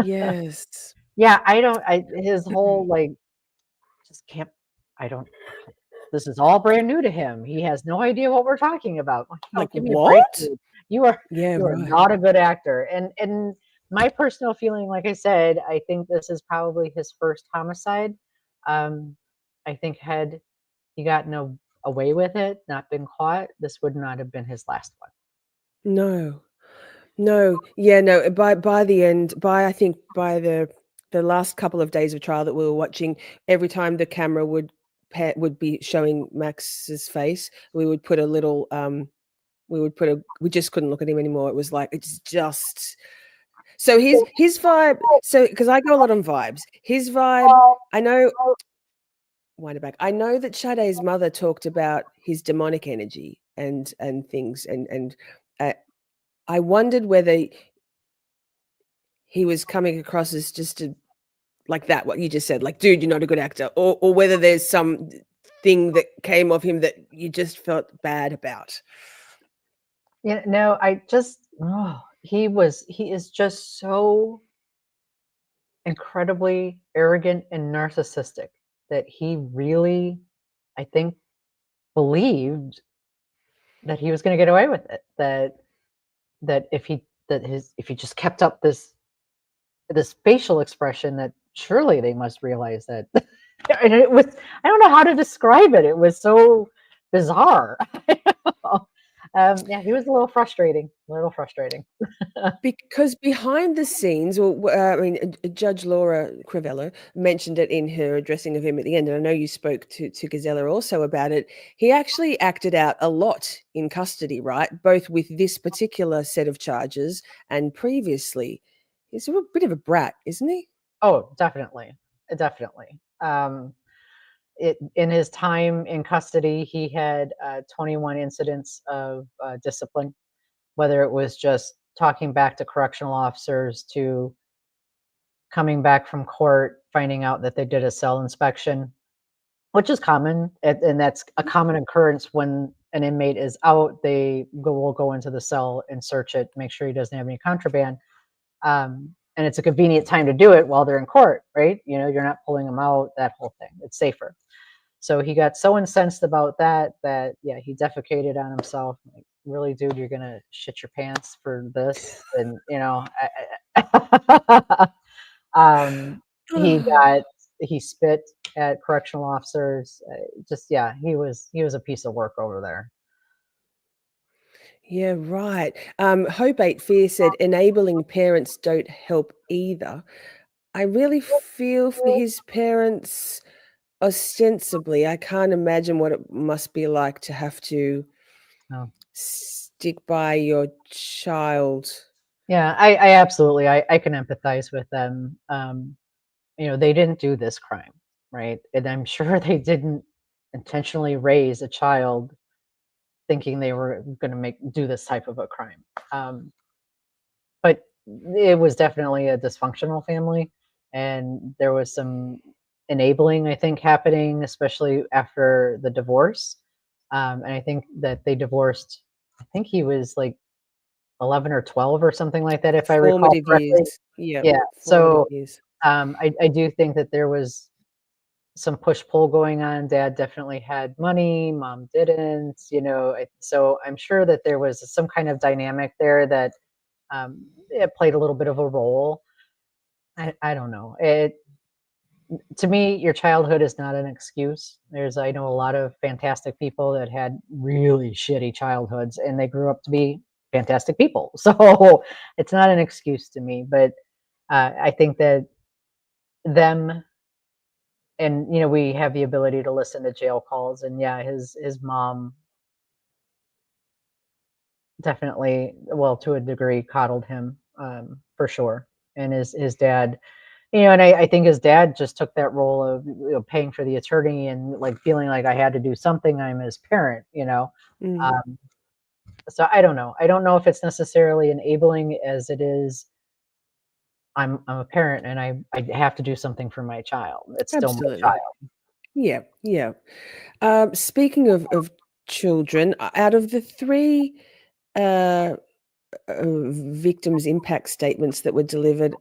yes. Yeah, his whole just can't. This is all brand new to him. He has no idea what we're talking about. Like, give me what? a break, dude. You are right. not a good actor. And my personal feeling, like I said, I think this is probably his first homicide. I think had he gotten away with it, not been caught, this would not have been his last one. No, no, yeah, no. By the end, I think by the last couple of days of trial that we were watching, every time the camera would be showing Max's face, we would put a little we just couldn't look at him anymore. It was like, it's just so his vibe. So because I go a lot on vibes, his vibe. I know. Wind it back. I know that Sade's mother talked about his demonic energy and things, and I wondered whether he was coming across as just like that, what you just said, like, dude, you're not a good actor, or whether there's some thing that came of him that you just felt bad about. Yeah, no, he is just so incredibly arrogant and narcissistic that he really, I think, believed that he was going to get away with it. That if he just kept up this facial expression, that surely they must realize that. And it was, I don't know how to describe it. It was so bizarre. Yeah, he was a little frustrating. Because behind the scenes, I mean, Judge Laura Crivello mentioned it in her addressing of him at the end, and I know you spoke to Gisela also about it. He actually acted out a lot in custody, right? Both with this particular set of charges and previously. He's a bit of a brat, isn't he? Oh, definitely. In his time in custody, he had 21 incidents of discipline, whether it was just talking back to correctional officers, to coming back from court, finding out that they did a cell inspection, which is common, and that's a common occurrence when an inmate is out. Will go into the cell and search it, make sure he doesn't have any contraband. And it's a convenient time to do it while they're in court, right? You're not pulling them out, that whole thing. It's safer. So he got so incensed about that yeah, he defecated on himself. Like, really, dude, you're gonna shit your pants for this? And he spit at correctional officers. Yeah, he was a piece of work over there. Yeah, right. Hope 8 Fear said enabling parents don't help either. I really feel for his parents. Ostensibly, I can't imagine what it must be like to have to stick by your child. Yeah, I absolutely, I can empathize with them. They didn't do this crime, right? And I'm sure they didn't intentionally raise a child thinking they were going to do this type of a crime. But it was definitely a dysfunctional family, and there was some enabling, I think, happening, especially after the divorce. And I think that they divorced, I think he was like 11 or 12 or something like that, if I recall correctly. Years. Yeah. So I do think that there was some push-pull going on. Dad definitely had money, mom didn't, so I'm sure that there was some kind of dynamic there that it played a little bit of a role. I don't know. To me, your childhood is not an excuse. I know a lot of fantastic people that had really shitty childhoods and they grew up to be fantastic people. So it's not an excuse to me, but I think that them, and we have the ability to listen to jail calls, and yeah, his mom definitely, well, to a degree, coddled him, for sure. And his dad, and I think his dad just took that role of paying for the attorney and like feeling like I had to do something. I'm his parent, so I don't know. I don't know if it's necessarily enabling as it is, I'm a parent and I have to do something for my child. It's still my child. Yeah. Speaking of children, out of the 3 victims' impact statements that were delivered,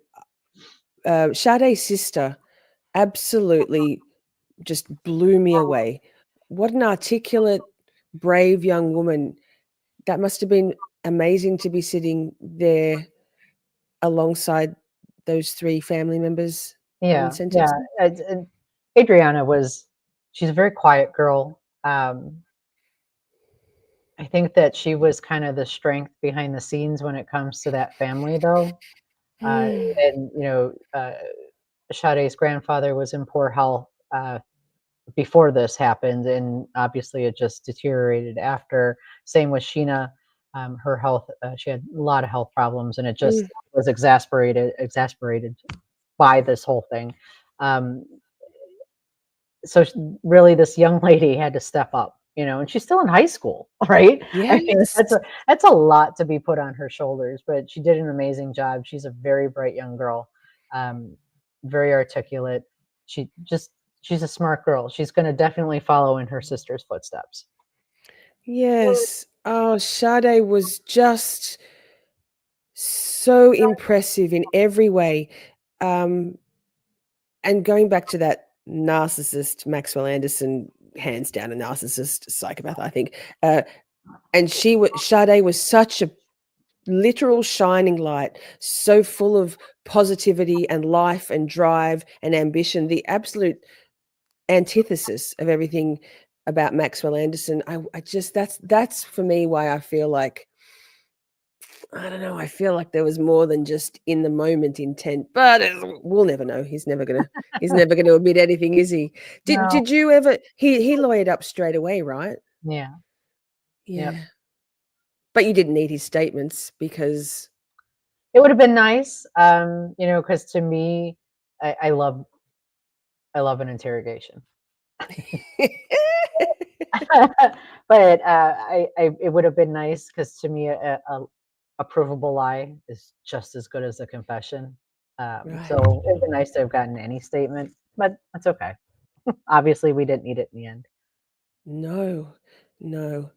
Sade's sister absolutely just blew me away. What an articulate, brave young woman. That must have been amazing to be sitting there alongside those 3 family members. Yeah. And Adriana she's a very quiet girl. I think that she was kind of the strength behind the scenes when it comes to that family, though. Mm. And Sade's grandfather was in poor health before this happened, and obviously it just deteriorated after. Same with Sheena. Her health, she had a lot of health problems, and it just was exasperated by this whole thing. So really, this young lady had to step up, and she's still in high school, right? I mean, Yes. that's a lot to be put on her shoulders, but she did an amazing job. She's a very bright young girl, very articulate. She's a smart girl. She's going to definitely follow in her sister's footsteps. Yes. Oh, Sade was just so impressive in every way. And going back to that narcissist, Maxwell Anderson, hands down a narcissist, psychopath, I think. And Sade was such a literal shining light, so full of positivity and life and drive and ambition, the absolute antithesis of everything about Maxwell Anderson. I just that's for me why I feel like, I don't know, I feel like there was more than just in the moment intent, but we'll never know. He's never gonna admit anything, is he? No. Did you ever, he lawyered up straight away, right? Yeah. Yeah. Yep. But you didn't need his statements because It would have been nice, because to me, I love an interrogation. But it would have been nice because to me, a provable lie is just as good as a confession. Right. So it'd be nice to have gotten any statement, but that's okay. Obviously, we didn't need it in the end. No, no,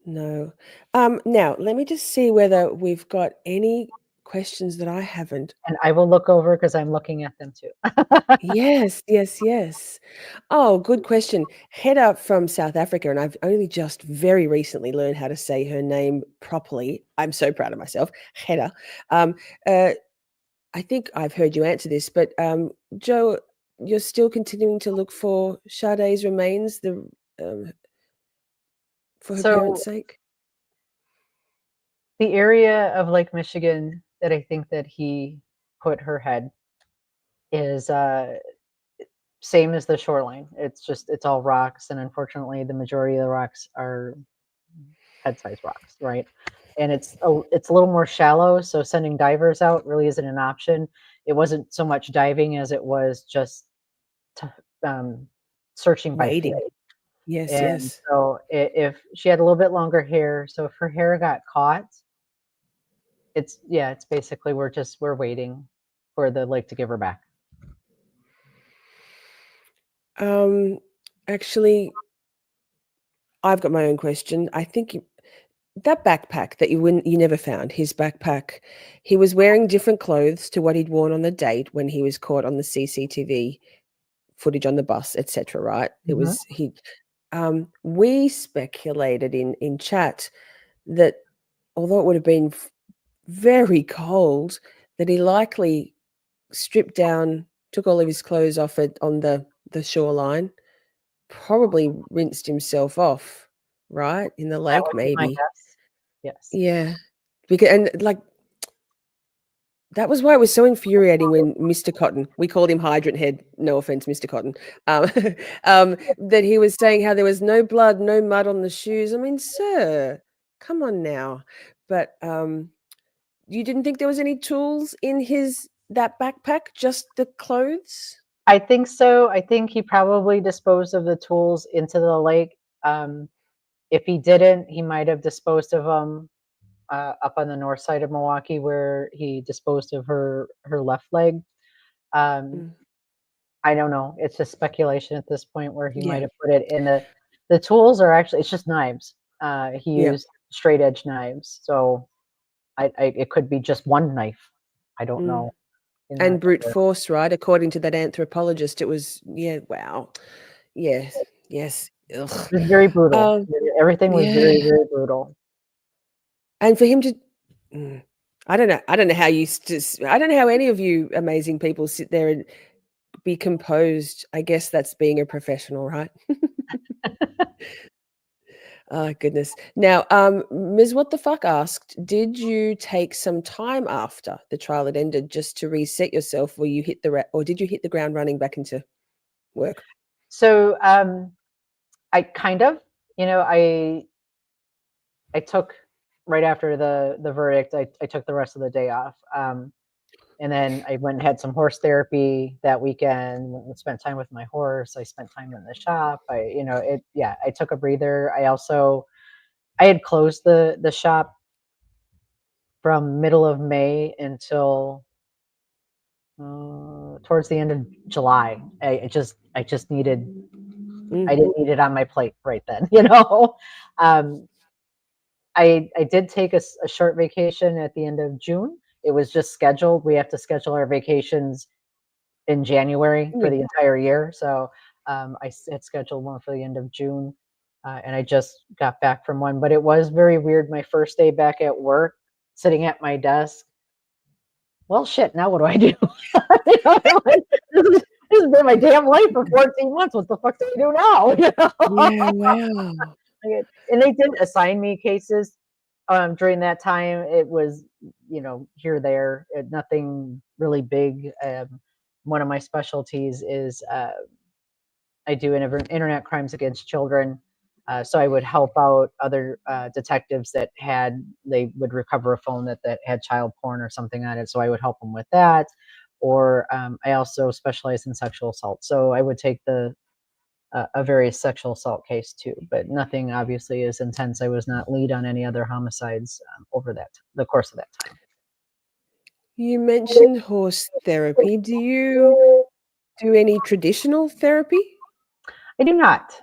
no. Now let me just see whether we've got any questions that I haven't. And I will look over because I'm looking at them too. Yes, yes, yes. Oh, good question. Hedda from South Africa, and I've only just very recently learned how to say her name properly. I'm so proud of myself. Hedda. Um, I think I've heard you answer this, but Joe, you're still continuing to look for Sade's remains, um, for her So parents' sake? the area of Lake Michigan that I think that he put her head is same as the shoreline. It's all rocks, and unfortunately, the majority of the rocks are head-sized rocks, right? And it's a little more shallow, so sending divers out really isn't an option. It wasn't so much diving as it was just searching by Waiting. flight. Yes, And yes. so if she had a little bit longer hair, so if her hair got caught, it's basically we're waiting for the lake to give her back. Actually, I've got my own question. I think that backpack that you never found, his backpack, he was wearing different clothes to what he'd worn on the date when he was caught on the CCTV footage on the bus, etc. Right? It Mhm. was he. We speculated in chat that although it would have been very cold, that he likely stripped down, took all of his clothes off it on the shoreline, probably rinsed himself off, right? In the That lake, would be my maybe. guess. Yes. Yeah. Because, and like, that was why it was so infuriating when Mr. Cotton, we called him Hydrant Head, no offense, Mr. Cotton, that he was saying how there was no blood, no mud on the shoes. I mean, sir, come on now. But you didn't think there was any tools in that backpack, just the clothes? I think so. I think he probably disposed of the tools into the lake. If he didn't, he might have disposed of them up on the north side of Milwaukee where he disposed of her left leg. Um, Mm, I don't know. It's just speculation at this point where he might yeah, have put it in the tools are actually, it's just knives. He yeah. used straight edge knives. So it could be just one knife. I don't Mm. know. And brute force, right? According to that anthropologist, it was, yeah, wow. Yes, yes. Ugh. It was very brutal. Um, Everything was yeah. very, very brutal. And for him to, mm, I don't know. I don't know how I don't know how any of you amazing people sit there and be composed. I guess that's being a professional, right? Oh goodness. Now, Ms. What the Fuck asked, did you take some time after the trial had ended just to reset yourself, or you hit or did you hit the ground running back into work? So I kind of, I took right after the verdict, I took the rest of the day off. And then I went and had some horse therapy that weekend, went and spent time with my horse. I spent time in the shop. I took a breather. I had closed the shop from middle of May until towards the end of July. I just needed, I didn't need it on my plate right then, I did take a short vacation at the end of June. It was just scheduled. We have to schedule our vacations in January for Yeah. the entire year. So I had scheduled one for the end of June, and I just got back from one. But it was very weird. My first day back at work, sitting at my desk. Well, shit. Now what do I do? This has been my damn life for 14 months. What the fuck do I do now? Yeah, wow. And they did assign me cases during that time. It was, here, there, nothing really big. One of my specialties is I do internet crimes against children. So I would help out other detectives they would recover a phone that had child porn or something on it. So I would help them with that. Or I also specialize in sexual assault. So I would take a very sexual assault case too, but nothing obviously as intense. I was not lead on any other homicides over the course of that time. You mentioned horse therapy. Do you do any traditional therapy? I do not.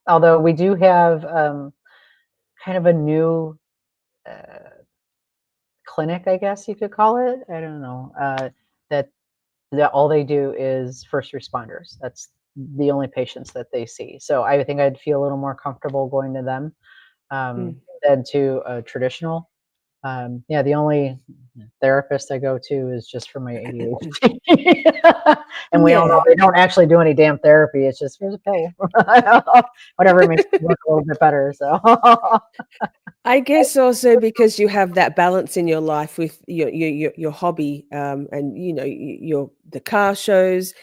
Although we do have kind of a new clinic, I guess you could call it. I don't know. That all they do is first responders. That's the only patients that they see. So I think I'd feel a little more comfortable going to them than to a traditional. The only therapist I go to is just for my ADHD. And we all know they don't actually do any damn therapy. It's just, here's a pill. Whatever makes it work a little bit better. So I guess also because you have that balance in your life with your hobby, and the car shows,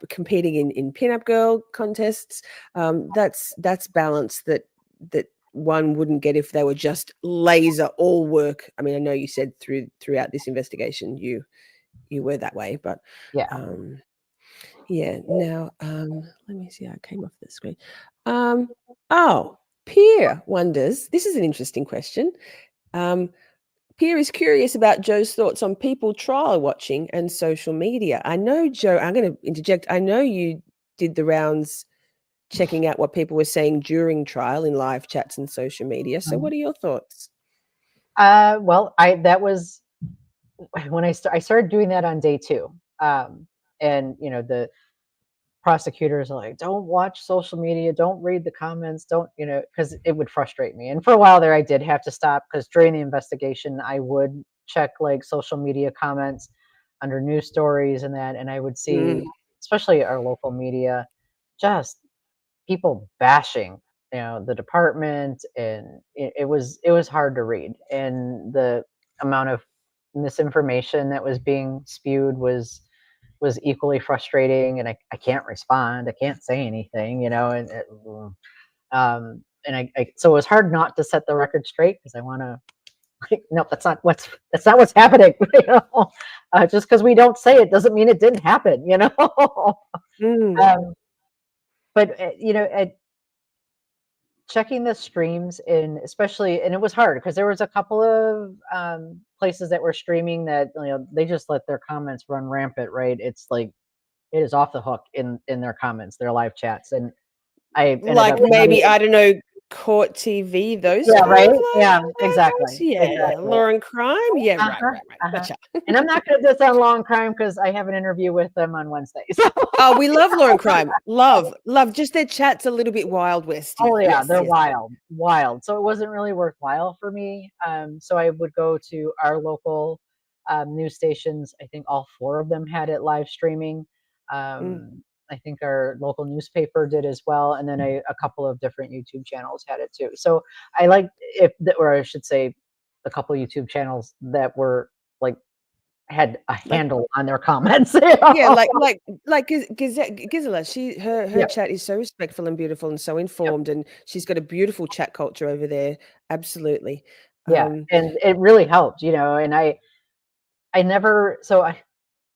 competing in pinup girl contests. That's balance that one wouldn't get if they were just laser all work. I mean, I know you said throughout this investigation you were that way, but Now, let me see how I came off the screen. Pierre wonders, this is an interesting question. Pierre is curious about Joe's thoughts on people trial watching and social media. I know, Joe, I'm going to interject. I know you did the rounds checking out what people were saying during trial in live chats and social media. So what are your thoughts? Well, that was when I started doing that on day 2. And, the prosecutors are like, don't watch social media, don't read the comments, don't, because it would frustrate me. And for a while there, I did have to stop, because during the investigation, I would check like social media comments under news stories and that, and I would see, especially our local media, just people bashing, the department, and it was hard to read. And the amount of misinformation that was being spewed was equally frustrating, and I can't respond. I can't say anything, and so it was hard not to set the record straight, because I want to, no, that's not what's happening. Just because we don't say it doesn't mean it didn't happen, but checking the streams, especially, and it was hard because there was a couple of places that were streaming that they just let their comments run rampant, right? It's like it is off the hook in their comments, their live chats, and I maybe I don't know, Court TV, those right, exactly. Law and Crime, right. Gotcha. And I'm not going to diss on Law and Crime because I have an interview with them on Wednesday. So. Oh, we love Law and Crime, love. Just their chats a little bit Wild West. Oh yeah, they're wild. So it wasn't really worthwhile for me. So I would go to our local news stations. I think all 4 of them had it live streaming. I think our local newspaper did as well, and then a couple of different YouTube channels had it too. So I like or I should say, a couple of YouTube channels that were like had a handle on their comments. Yeah, Gisela. Her chat is so respectful and beautiful and so informed, and she's got a beautiful chat culture over there. Absolutely. Yeah, and it really helped, and I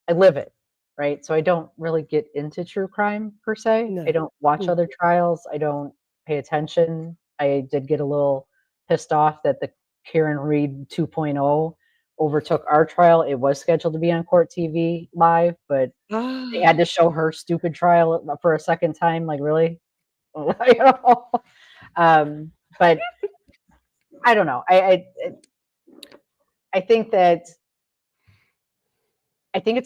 live it, right? So I don't really get into true crime per se. No. I don't watch other trials. I don't pay attention. I did get a little pissed off that the Karen Reed 2.0 overtook our trial. It was scheduled to be on Court TV live, but they had to show her stupid trial for a second time. Like, really? But I don't know. I think it's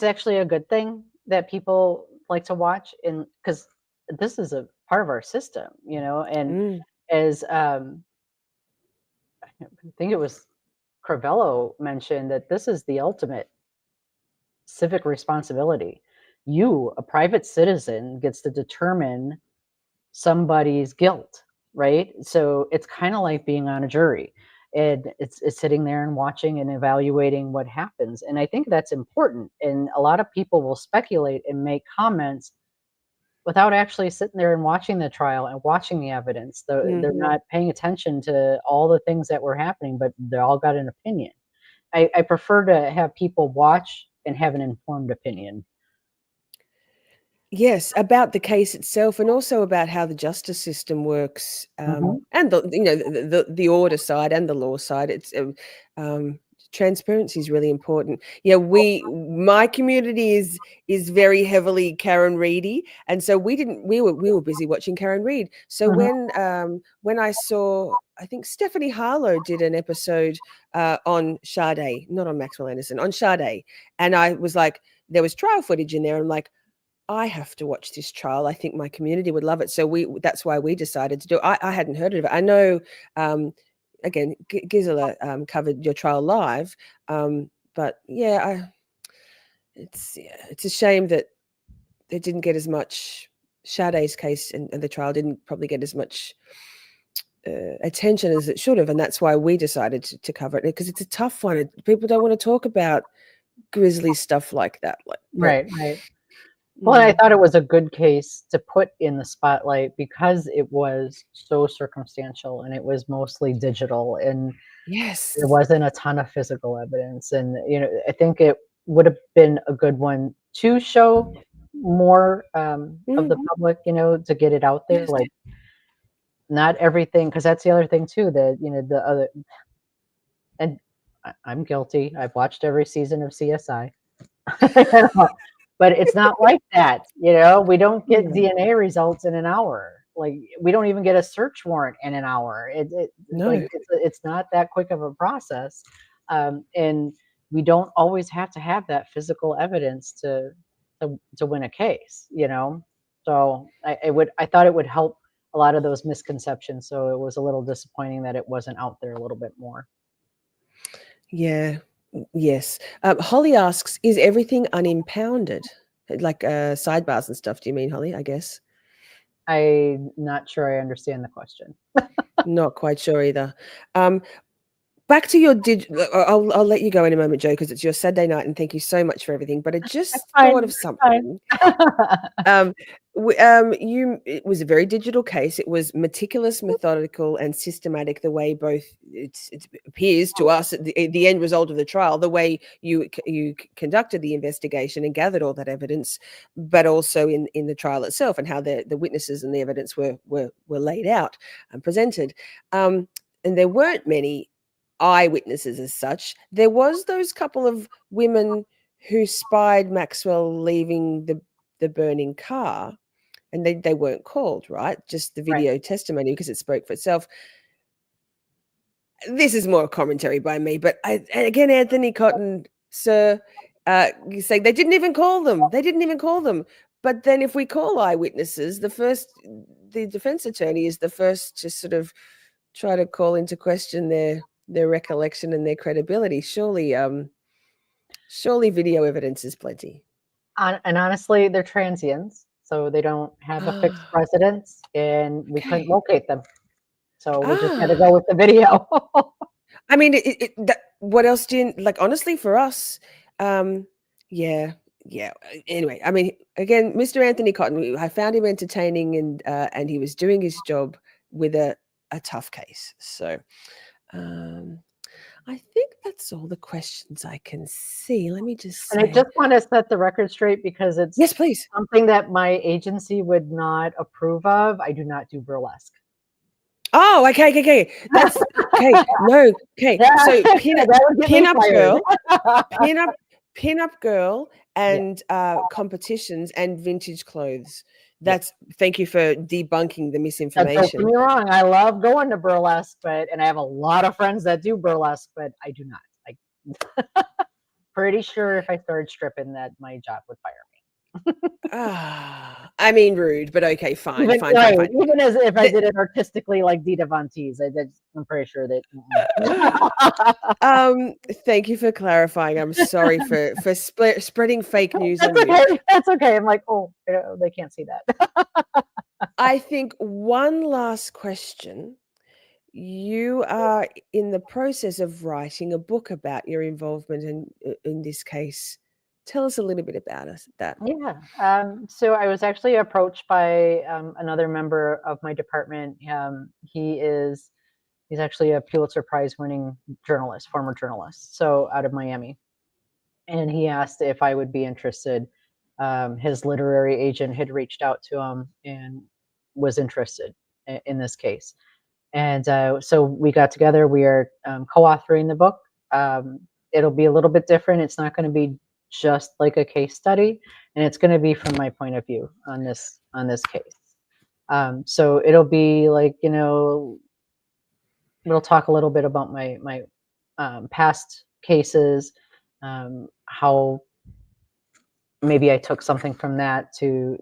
actually a good thing that people like to watch, and because this is a part of our system, and as I think it was Crivello mentioned, that this is the ultimate civic responsibility. You, a private citizen, gets to determine somebody's guilt, right? So it's kind of like being on a jury, and it's sitting there and watching and evaluating what happens. And I think that's important. And a lot of people will speculate and make comments without actually sitting there and watching the trial and watching the evidence. They're not paying attention to all the things that were happening, but they all got an opinion. I prefer to have people watch and have an informed opinion. Yes, about the case itself, and also about how the justice system works, and the order side and the law side. It's transparency is really important. Yeah, my community is very heavily Karen Reedy, and so we were busy watching Karen Reed. So when I saw, I think Stephanie Harlow did an episode on Sade, not on Maxwell Anderson, on Sade, and I was like, there was trial footage in there. I'm like, I have to watch this trial. I think my community would love it. So that's why we decided to do it. I hadn't heard of it. I know, again, Gisela covered your trial live, but yeah, it's a shame that they didn't get as much. Sade's case and the trial didn't probably get as much attention as it should have, and that's why we decided to cover it, because it's a tough one. People don't want to talk about grisly stuff like that. Right. Well, I thought it was a good case to put in the spotlight because it was so circumstantial and it was mostly digital, and there wasn't a ton of physical evidence. And, I think it would have been a good one to show more of the public, to get it out there. Like, not everything, because that's the other thing too, that, the other, and I'm guilty. I've watched every season of CSI. But it's not like that, we don't get DNA results in an hour. Like, we don't even get a search warrant in an hour. It's not that quick of a process. And we don't always have to have that physical evidence to win a case, So I thought it would help a lot of those misconceptions. So it was a little disappointing that it wasn't out there a little bit more. Yeah. Yes. Holly asks, is everything unimpounded? Like sidebars and stuff, do you mean, Holly, I guess? I'm not sure I understand the question. Not quite sure either. Back to your I'll let you go in a moment, Joe, because it's your Saturday night, and thank you so much for everything. But I just thought of something. It was a very digital case. It was meticulous, methodical, and systematic. The way both it appears to us at the end result of the trial, the way you conducted the investigation and gathered all that evidence, but also in the trial itself, and how the witnesses and the evidence were laid out and presented. And there weren't many eyewitnesses as such. There was those couple of women who spied Maxwell leaving the burning car, and they weren't called, right? Just the video testimony, because it spoke for itself. This is more commentary by me, but again, Anthony Cotton, sir, saying they didn't even call them. But then if we call eyewitnesses, the defense attorney is the first to sort of try to call into question their recollection and their credibility. Surely video evidence is plenty. And honestly, they're transients. so they don't have a fixed residence, and we couldn't locate them. So we just had to go with the video. I mean, what else didn't, like, honestly, for us, yeah. Anyway, I mean, again, Mr. Anthony Cotton, I found him entertaining, and he was doing his job with a tough case. So, I think that's all the questions I can see. Let me just say. And I just want to set the record straight, because it's Yes, please. something that my agency would not approve of. I do not do burlesque. Oh, okay. That's okay. No, okay. So pinup girl, and competitions and vintage clothes. That's thank you for debunking the misinformation. Don't get me wrong, I love going to burlesque, and I have a lot of friends that do burlesque, but I do not. Pretty sure if I started stripping, that my job would fire me. I mean, rude, but okay, fine. Even as if I did it artistically, like Dita Von Teese, I'm pretty sure that. Thank you for clarifying. I'm sorry for spreading fake news. That's okay. That's okay. I'm like, oh, they can't see that. I think one last question. You are in the process of writing a book about your involvement in this case. Tell us a little bit about that. Yeah. So I was actually approached by another member of my department. He's actually a Pulitzer Prize winning journalist, former journalist, so out of Miami. And he asked if I would be interested. His literary agent had reached out to him and was interested in this case. And so we got together. We are co-authoring the book. It'll be a little bit different. It's not going to be just like a case study, and it's going to be from my point of view on this case. So it'll be like, we'll talk a little bit about my past cases, how maybe I took something from that to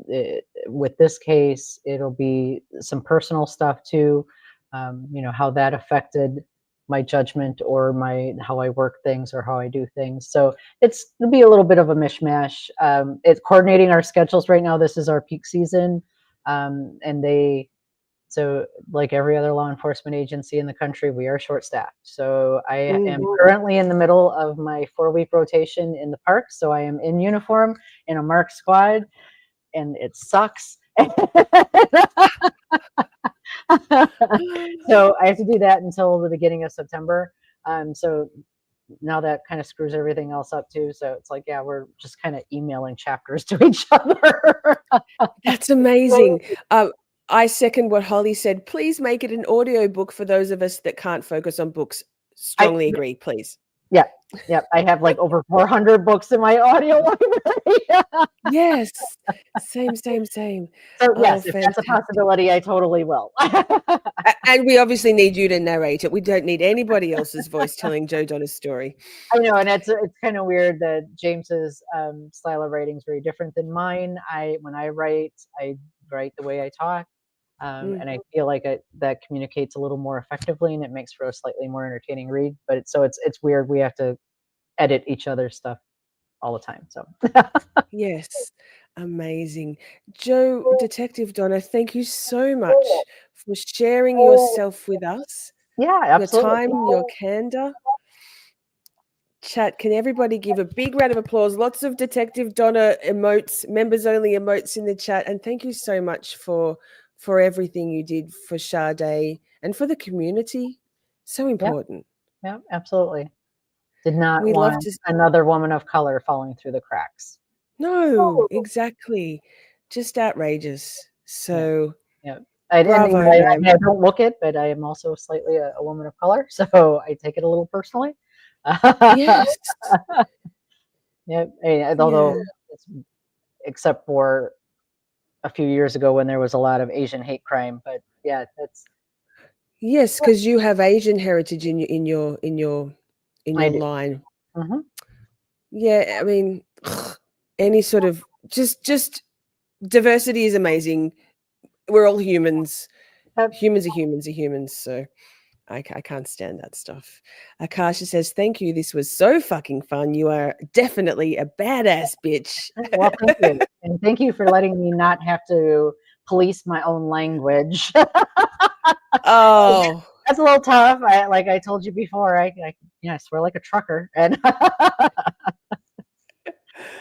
with this case. It'll be some personal stuff too, how that affected my judgment or how I work things or how I do things. So it'll be a little bit of a mishmash. It's coordinating our schedules right now. This is our peak season. So like every other law enforcement agency in the country, we are short staffed. So I am currently in the middle of my 4-week rotation in the park. So I am in uniform in a marked squad, and it sucks. So I have to do that until the beginning of September. So now that kind of screws everything else up too. So it's like, yeah, we're just kind of emailing chapters to each other. That's amazing. I second what Holly said. Please make it an audio book for those of us that can't focus on books. Strongly agree, please. Yeah. I have like over 400 books in my audio library. Yes. Same. So yes, if that's a possibility, I totally will. And we obviously need you to narrate it. We don't need anybody else's voice telling Joe Donner's story. I know, and it's kind of weird that James's style of writing is very different than mine. When I write the way I talk. And I feel like that communicates a little more effectively, and it makes for a slightly more entertaining read. But it's weird. We have to edit each other's stuff all the time. So yes, amazing. Joe, Detective Donner, thank you so much for sharing yourself with us. Yeah, absolutely. Your time, your candor. Chat, can everybody give a big round of applause? Lots of Detective Donner emotes, members only emotes in the chat. And thank you so much for everything you did for Sade and for the community. So important. Yeah, absolutely. Did not want another woman of color falling through the cracks. No, exactly. Just outrageous. So yeah. I don't look it, but I am also slightly a woman of color, so I take it a little personally. Yes. Although except for a few years ago when there was a lot of Asian hate crime, but yeah, that's yes, because you have Asian heritage in your line. Mm-hmm. Yeah, I mean, any sort of just diversity is amazing. We're all humans. Humans are humans. So I can't stand that stuff. Akasha says, thank you. This was so fucking fun. You are definitely a badass bitch. Well, thank you. And thank you for letting me not have to police my own language. Oh, That's a little tough. Like I told you before, I swear like a trucker. And I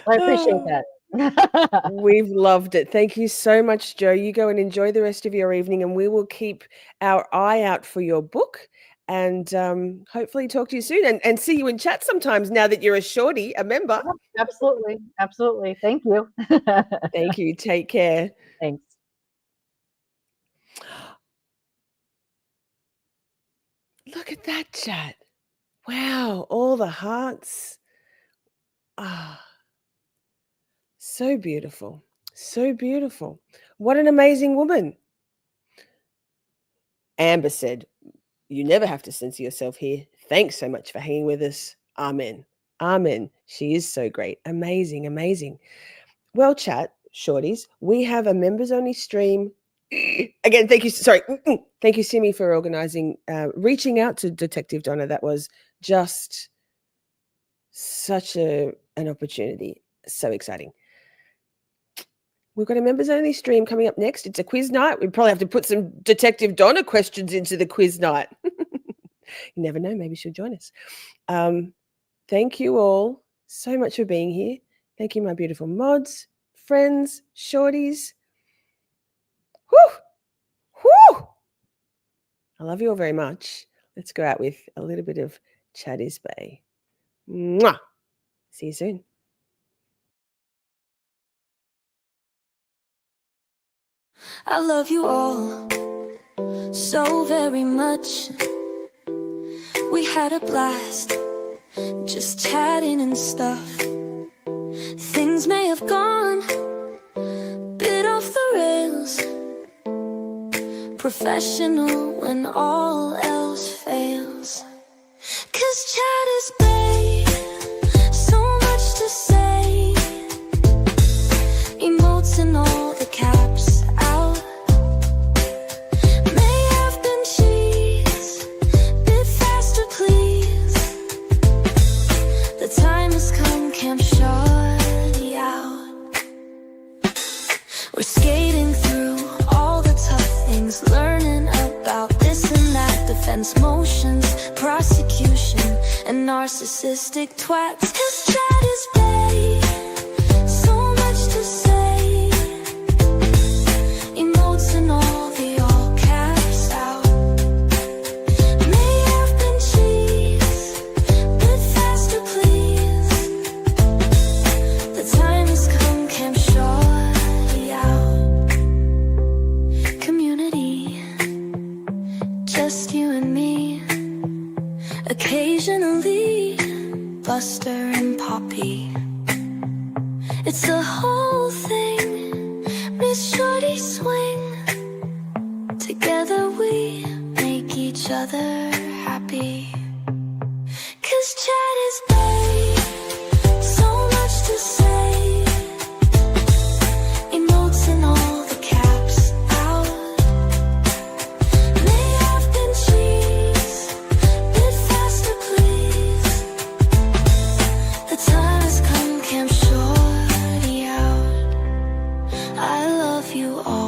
appreciate that. We've loved it. Thank you so much, Joe. You go and enjoy the rest of your evening, and we will keep our eye out for your book and hopefully talk to you soon and see you in chat sometimes now that you're a shorty, a member. Absolutely. Absolutely. Thank you. Thank you. Take care. Thanks. Look at that chat. Wow. All the hearts. Ah. So beautiful. So beautiful. What an amazing woman. Amber said, you never have to censor yourself here. Thanks so much for hanging with us. Amen. Amen. She is so great. Amazing. Amazing. Well, chat, shorties, we have a members only stream. Again, thank you. Sorry. Thank you, Simi, for organizing, reaching out to Detective Donner. That was just such an opportunity. So exciting. We've got a members only stream coming up next. It's a quiz night. We probably have to put some Detective Donner questions into the quiz night. You never know. Maybe she'll join us. Thank you all so much for being here. Thank you, my beautiful mods, friends, shorties. Whew! Whew! I love you all very much. Let's go out with a little bit of Chatties Bay. Mwah! See you soon. I love you all so very much. We had a blast just chatting and stuff. Things may have gone a bit off the rails. Professional when all else fails. 'Cause chat is babe, so much to say. Emotes and all the caps out. May have been cheese, bit faster please. The time has come, Camp Shorty out. We're skating through all the tough things, learning about this and that, defense motions, prosecution, and narcissistic twats. 'Cause chat is babe, so much to say. Emotes and all the all caps out. May have been cheese, bit faster please. The time has come, Camp Shorty out. Community, just you and me. Occasionally, Buster and Poppy. It's the whole thing, Miss Shorty swing. Together we make each other happy. 'Cause chat is babe, so much to say. Emotes and all the caps out. May have been cheese, bit faster please. The time has come, Camp Shorty out. I love you all